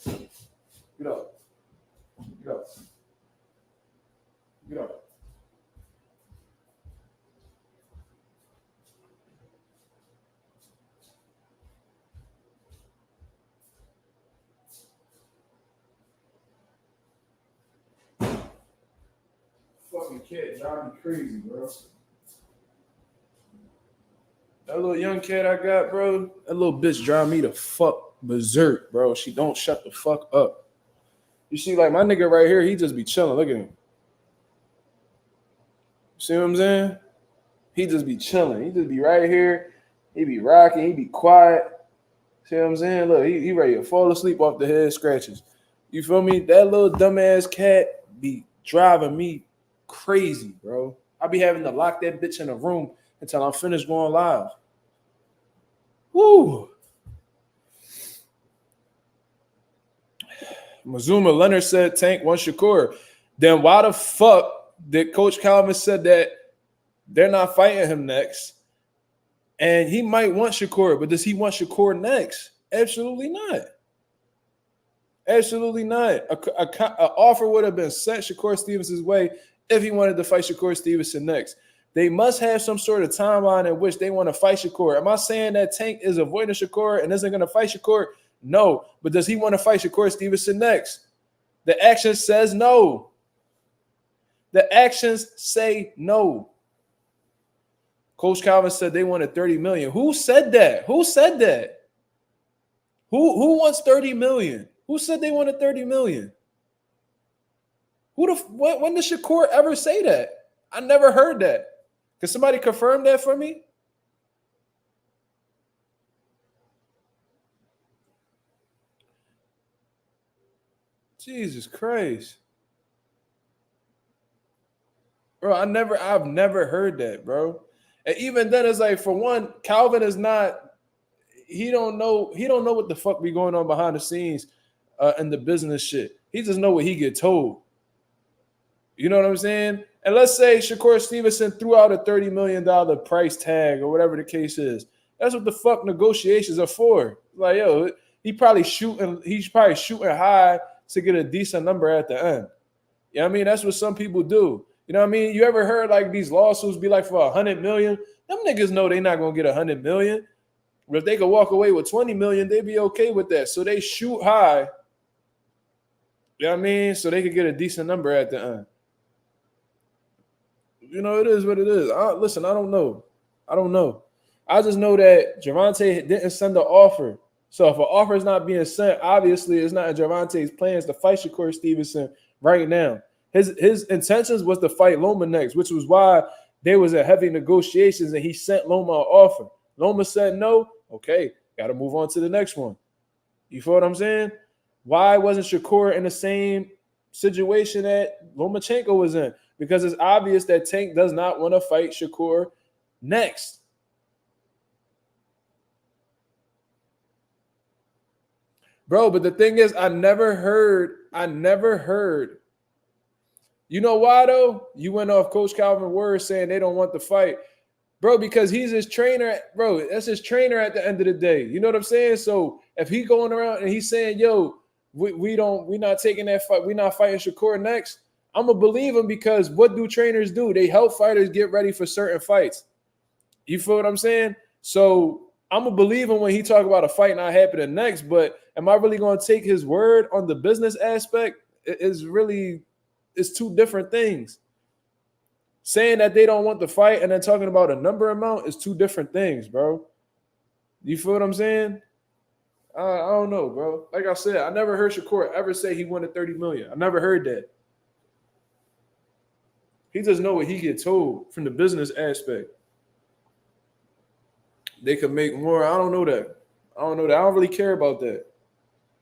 Get up. Get up. Get up. Fucking kid drive me crazy, bro. That little young cat I got, bro, that little bitch drive me the fuck berserk, bro. She don't shut the fuck up. You see, like my nigga right here, he just be chilling. Look at him. See what I'm saying? He just be chilling. He just be right here. He be rocking. He be quiet. See what I'm saying? Look, he ready to fall asleep off the head scratches. You feel me? That little dumbass cat be driving me crazy, bro. I be having to lock that bitch in a room until I'm finished going live. Woo. Mazuma, Leonard said Tank wants Shakur. Then why the fuck did Coach Calvin said that they're not fighting him next? And he might want Shakur, but does he want Shakur next? Absolutely not. Absolutely not. A offer would have been sent Shakur Stevenson's way if he wanted to fight Shakur Stevenson next. They must have some sort of timeline in which they want to fight Shakur. Am I saying that Tank is avoiding Shakur and isn't going to fight Shakur? No. But does he want to fight Shakur Stevenson next? The action says no. The actions say no. Coach Calvin said they wanted $30 million. Who said that? Who said that? Who wants $30 million? Who said they wanted $30 million? When did Shakur ever say that? I never heard that. Can somebody confirm that for me? Jesus Christ. Bro, I've never heard that, bro. And even then, it's like, for one, Calvin is not, he don't know what the fuck be going on behind the scenes in the business shit. He just know what he get told. You know what I'm saying? And let's say Shakur Stevenson threw out a $30 million price tag or whatever the case is. That's what the fuck negotiations are for. Like, yo, he's probably shooting high to get a decent number at the end. You know what I mean? That's what some people do. You know what I mean? You ever heard like these lawsuits be like for $100 million? Them niggas know they're not gonna get $100 million. But if they could walk away with $20 million, they'd be okay with that. So they shoot high. You know what I mean? So they could get a decent number at the end. You know, it is what it is. Listen, I don't know. I just know that Gervonta didn't send an offer. So if an offer is not being sent, obviously it's not in Gervonta's plans to fight Shakur Stevenson right now. His intentions was to fight Loma next, which was why there was a heavy negotiations and he sent Loma an offer. Loma said no. Okay, got to move on to the next one. You feel what I'm saying? Why wasn't Shakur in the same situation that Lomachenko was in? Because it's obvious that Tank does not want to fight Shakur next. Bro, but the thing is, I never heard. You know why, though? You went off Coach Calvin's word saying they don't want the fight. Bro, because he's his trainer. Bro, that's his trainer at the end of the day. You know what I'm saying? So if he going around and he's saying, yo, we're not taking that fight. We're not fighting Shakur next. I'm going to believe him, because what do trainers do? They help fighters get ready for certain fights. You feel what I'm saying? So I'm going to believe him when he talk about a fight not happening next, but am I really going to take his word on the business aspect? It's two different things. Saying that they don't want the fight and then talking about a number amount is two different things, bro. You feel what I'm saying? I don't know, bro. Like I said, I never heard Shakur ever say he wanted $30 million. I never heard that. He just know what he get told from the business aspect. They could make more. I don't know that. I don't really care about that.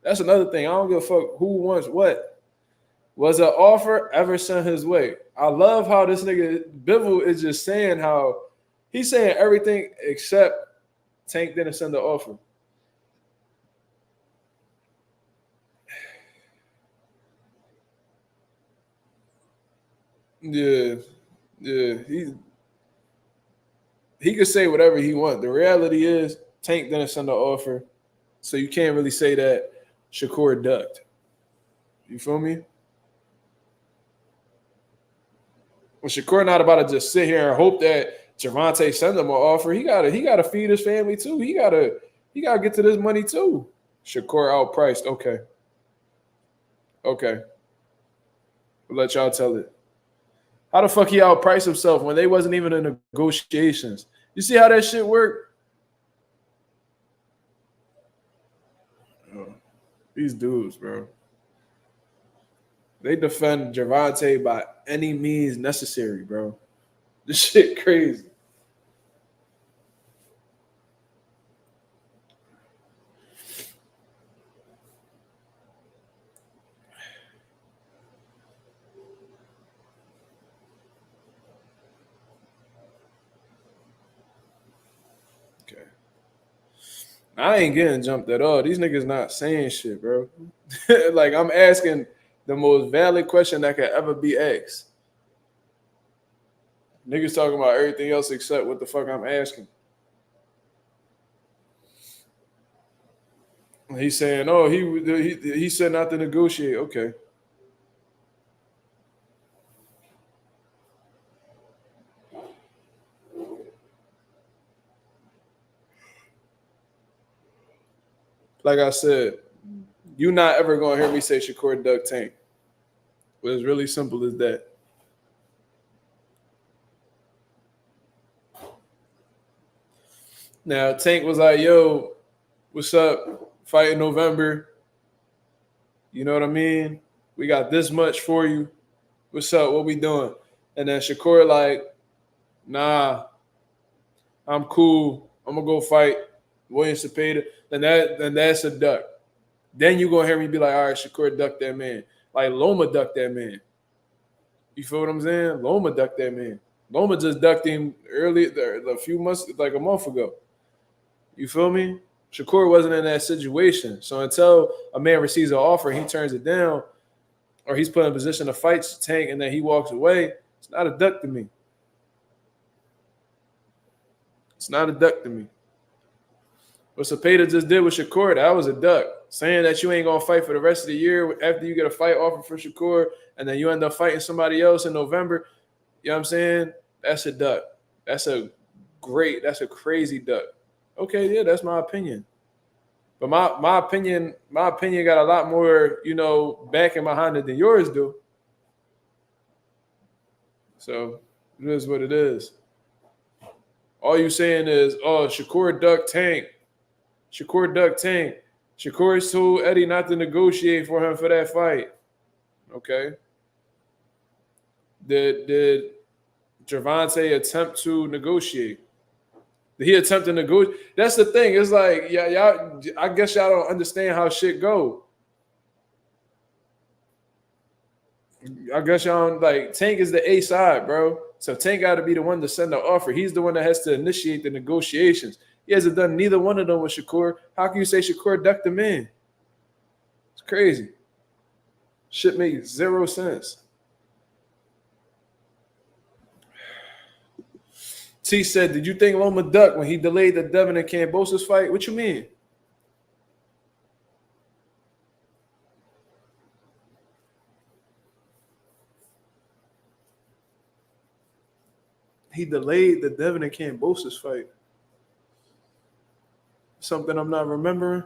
That's another thing. I don't give a fuck who wants what. Was an offer ever sent his way? I love how this nigga Bivol is just saying how he's saying everything except Tank didn't send the offer. Yeah. He could say whatever he wants. The reality is Tank didn't send the offer, so you can't really say that Shakur ducked. You feel me? Well, Shakur not about to just sit here and hope that Gervonta sends him an offer. He gotta feed his family too. He gotta get to this money too. Shakur outpriced. Okay. We'll let y'all tell it. How the fuck he outpriced himself when they wasn't even in negotiations? You see how that shit worked? Oh, these dudes, bro. They defend Gervonta by any means necessary, bro. This shit crazy. Okay. I ain't getting jumped at all. These niggas not saying shit, bro. Like, I'm asking the most valid question that could ever be asked. Niggas talking about everything else except what the fuck I'm asking. He's saying, "Oh, he said not to negotiate." Okay. Like I said, you not ever gonna hear me say Shakur Duck Tank. But it's really simple as that. Now Tank was like, "Yo, what's up? Fight in November. You know what I mean? We got this much for you. What's up? What we doing?" And then Shakur like, "Nah, I'm cool. I'm gonna go fight William Cepeda." Then that's a duck. Then you gonna hear me be like, "All right, Shakur duck that man." Like Loma ducked that man. You feel what I'm saying? Loma ducked that man. Loma just ducked him early, a few months, like a month ago. You feel me? Shakur wasn't in that situation. So until a man receives an offer, he turns it down, or he's put in a position to fight Tank, and then he walks away. It's not a duck to me. It's not a duck to me. What Cepeda just did with Shakur, that was a duck. Saying that you ain't gonna fight for the rest of the year after you get a fight offer for Shakur, and then you end up fighting somebody else in November. You know what I'm saying? That's a duck. That's a crazy duck. Okay, yeah, that's my opinion. But my opinion got a lot more, backing behind it than yours do. So it is what it is. All you saying is, oh, Shakur duck Tank. Shakur duck Tank. Shakur told Eddie not to negotiate for him for that fight. Okay. Did Gervonta attempt to negotiate? Did he attempt to negotiate? That's the thing. It's like, yeah, y'all. I guess y'all don't understand how shit go. I guess y'all don't, like, Tank is the A side, bro. So Tank got to be the one to send the offer. He's the one that has to initiate the negotiations. He hasn't done neither one of them with Shakur. How can you say Shakur ducked him in? It's crazy. Shit makes zero sense. T said, "Did you think Loma ducked when he delayed the Devin and Kambosos fight?" What you mean? He delayed the Devin and Kambosos fight. Something I'm not remembering.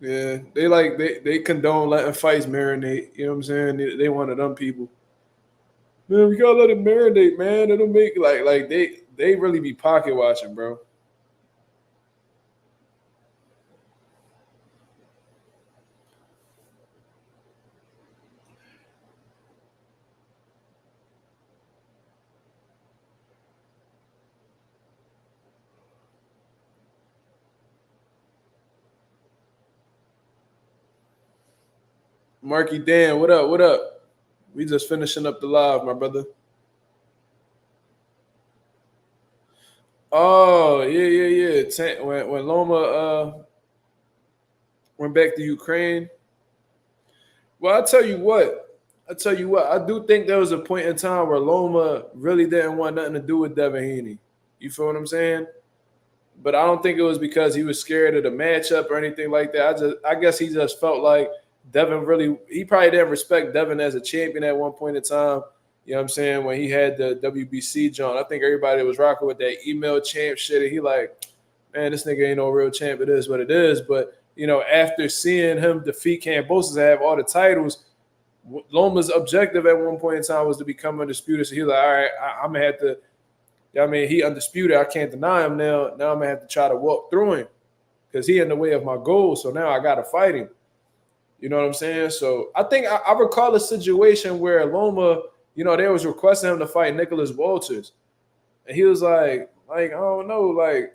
Yeah, they condone letting fights marinate. You know what I'm saying? They one of them people. Man, we gotta let it marinate, man. It'll make like they really be pocket watching, bro. Marky Dan, what up? What up? We just finishing up the live, my brother. Oh, yeah. When Loma went back to Ukraine. Well, I tell you what. I do think there was a point in time where Loma really didn't want nothing to do with Devin Haney. You feel what I'm saying? But I don't think it was because he was scared of the matchup or anything like that. I guess he just felt like he probably didn't respect Devin as a champion at one point in time. You know what I'm saying? When he had the WBC joint, I think everybody was rocking with that email champ shit. And he like, man, this nigga ain't no real champ. It is what it is. But, after seeing him defeat Kambosos and have all the titles, Loma's objective at one point in time was to become undisputed. So he was like, all right, I'm going to have to, he undisputed. I can't deny him now. Now I'm going to have to try to walk through him because he in the way of my goal. So now I got to fight him. You know what I'm saying? So I think I recall a situation where Loma, they was requesting him to fight Nicholas Walters. And he was like, I don't know,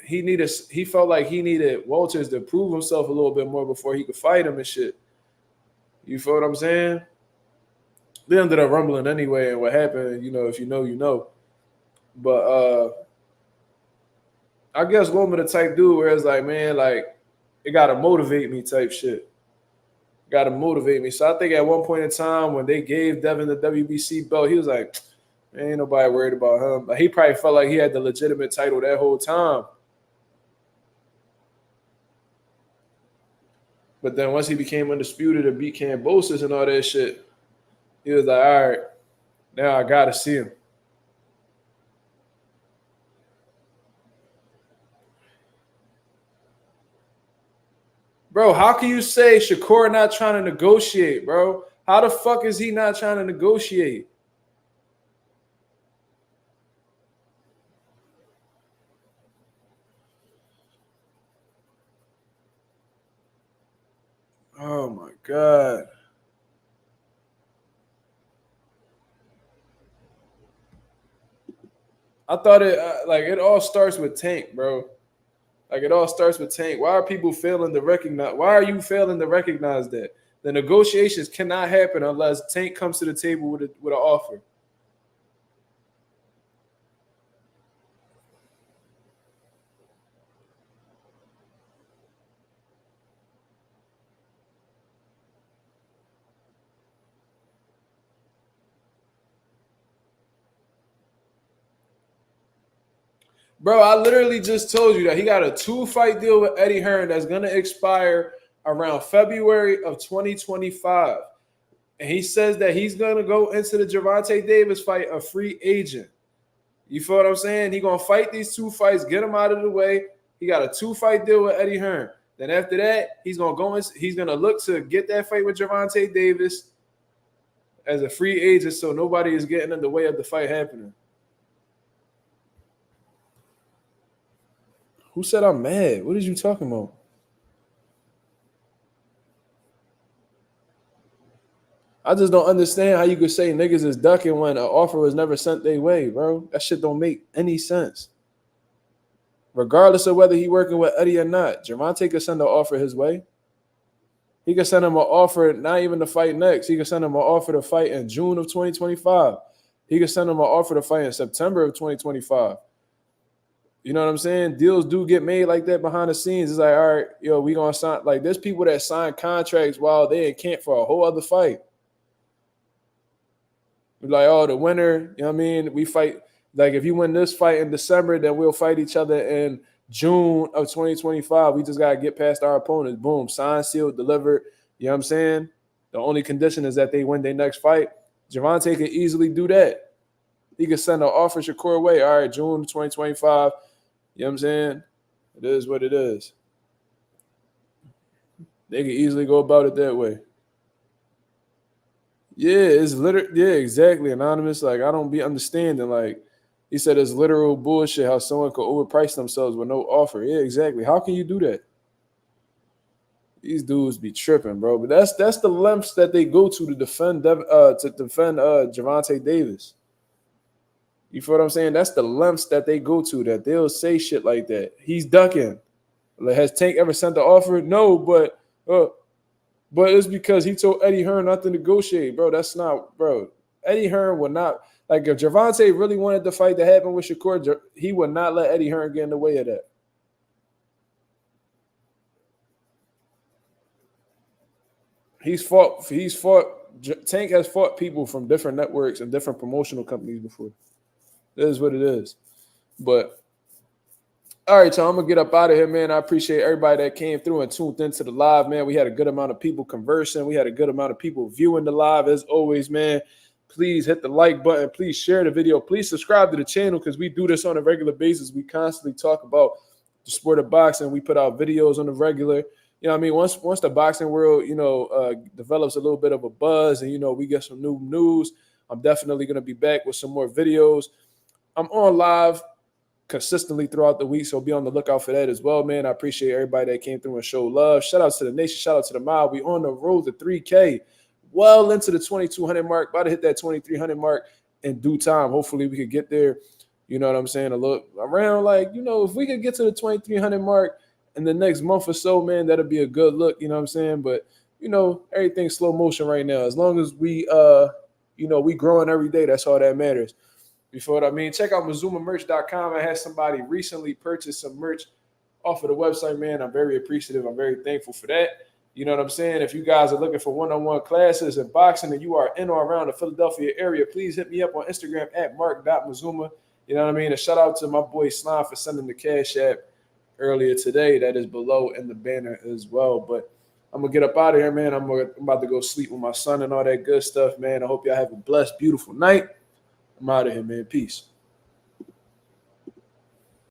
he felt like he needed Walters to prove himself a little bit more before he could fight him and shit. You feel what I'm saying? They ended up rumbling anyway, and what happened, if you know, you know. But I guess Loma the type dude where it's like, man, like it gotta motivate me type shit. Gotta motivate me. So I think at one point in time when they gave Devin the WBC belt, he was like, ain't nobody worried about him. Like, he probably felt like he had the legitimate title that whole time. But then once he became undisputed and beat Kambosos and all that shit, he was like, all right, now I gotta see him. Bro, how can you say Shakur not trying to negotiate, bro? How the fuck is he not trying to negotiate? Oh my God. I thought it all starts with Tank, bro. Like it all starts with Tank. Why are people failing to recognize? Why are you failing to recognize that the negotiations cannot happen unless Tank comes to the table with an offer? Bro, I literally just told you that he got a 2-fight deal with Eddie Hearn that's gonna expire around February of 2025. And he says that he's gonna go into the Gervonta Davis fight a free agent. You feel what I'm saying? He's gonna fight these 2 fights, get him out of the way. He got a 2-fight deal with Eddie Hearn. Then after that, he's gonna look to get that fight with Gervonta Davis as a free agent, so nobody is getting in the way of the fight happening. Who said I'm mad? What are you talking about? I just don't understand how you could say niggas is ducking when an offer was never sent their way, bro. That shit don't make any sense. Regardless of whether he working with Eddie or not, Gervonta could send an offer his way. He could send him an offer, not even to fight next. He could send him an offer to fight in June of 2025. He could send him an offer to fight in September of 2025. You know what I'm saying? Deals do get made like that behind the scenes. It's like, all right, yo, we gonna sign. Like, there's people that sign contracts while they in camp for a whole other fight. Like, oh, the winner, you know what I mean? We fight. Like, if you win this fight in December, then we'll fight each other in June of 2025. We just gotta get past our opponents. Boom, signed, sealed, delivered. You know what I'm saying? The only condition is that they win their next fight. Gervonta can easily do that. He could send an offer Shakur away. All right, June 2025. You know what I'm saying? It is what it is. They can easily go about it that way. Yeah, it's literally, yeah, exactly. Anonymous, like, I don't be understanding. Like, he said it's literal bullshit how someone could overprice themselves with no offer. Yeah, exactly. How can you do that? These dudes be tripping, bro. But that's the lengths that they go to defend Gervonta Davis. You feel what I'm saying? That's the lengths that they go to, that they'll say shit like that. He's ducking. Like, has Tank ever sent the offer? No, but it's because he told Eddie Hearn not to negotiate, bro. That's not, bro. Eddie Hearn would not, like, if Gervonta really wanted the fight to happen with Shakur, he would not let Eddie Hearn get in the way of that. Tank has fought people from different networks and different promotional companies before. That is what it is. But all right, so I'm gonna get up out of here, man. I appreciate everybody that came through and tuned into the live, man. We had a good amount of people conversing. We had a good amount of people viewing the live. As always, man, please hit the like button. Please share the video. Please subscribe to the channel because we do this on a regular basis. We constantly talk about the sport of boxing. We put out videos on the regular. You know what I mean? Once the boxing world, develops a little bit of a buzz and, we get some new news, I'm definitely going to be back with some more videos. I'm on live consistently throughout the week, so be on the lookout for that as well, man. I appreciate everybody that came through and showed love. Shout out to the nation. Shout out to the mob. We on the road to 3K, into the 2,200 mark, about to hit that 2,300 mark in due time. Hopefully we could get there. You know what I'm saying? A little around like, if we could get to the 2,300 mark in the next month or so, man, that'll be a good look. You know what I'm saying? But everything's slow motion right now. As long as we growing every day, that's all that matters. You feel what I mean? Check out MazumaMerch.com. I had somebody recently purchase some merch off of the website, man. I'm very appreciative. I'm very thankful for that. You know what I'm saying? If you guys are looking for one-on-one classes in boxing and you are in or around the Philadelphia area, please hit me up on Instagram at mark.mazuma. You know what I mean? And shout out to my boy Slime for sending the Cash App earlier today. That is below in the banner as well. But I'm going to get up out of here, man. I'm about to go sleep with my son and all that good stuff, man. I hope y'all have a blessed, beautiful night. I'm out of here, man. Peace.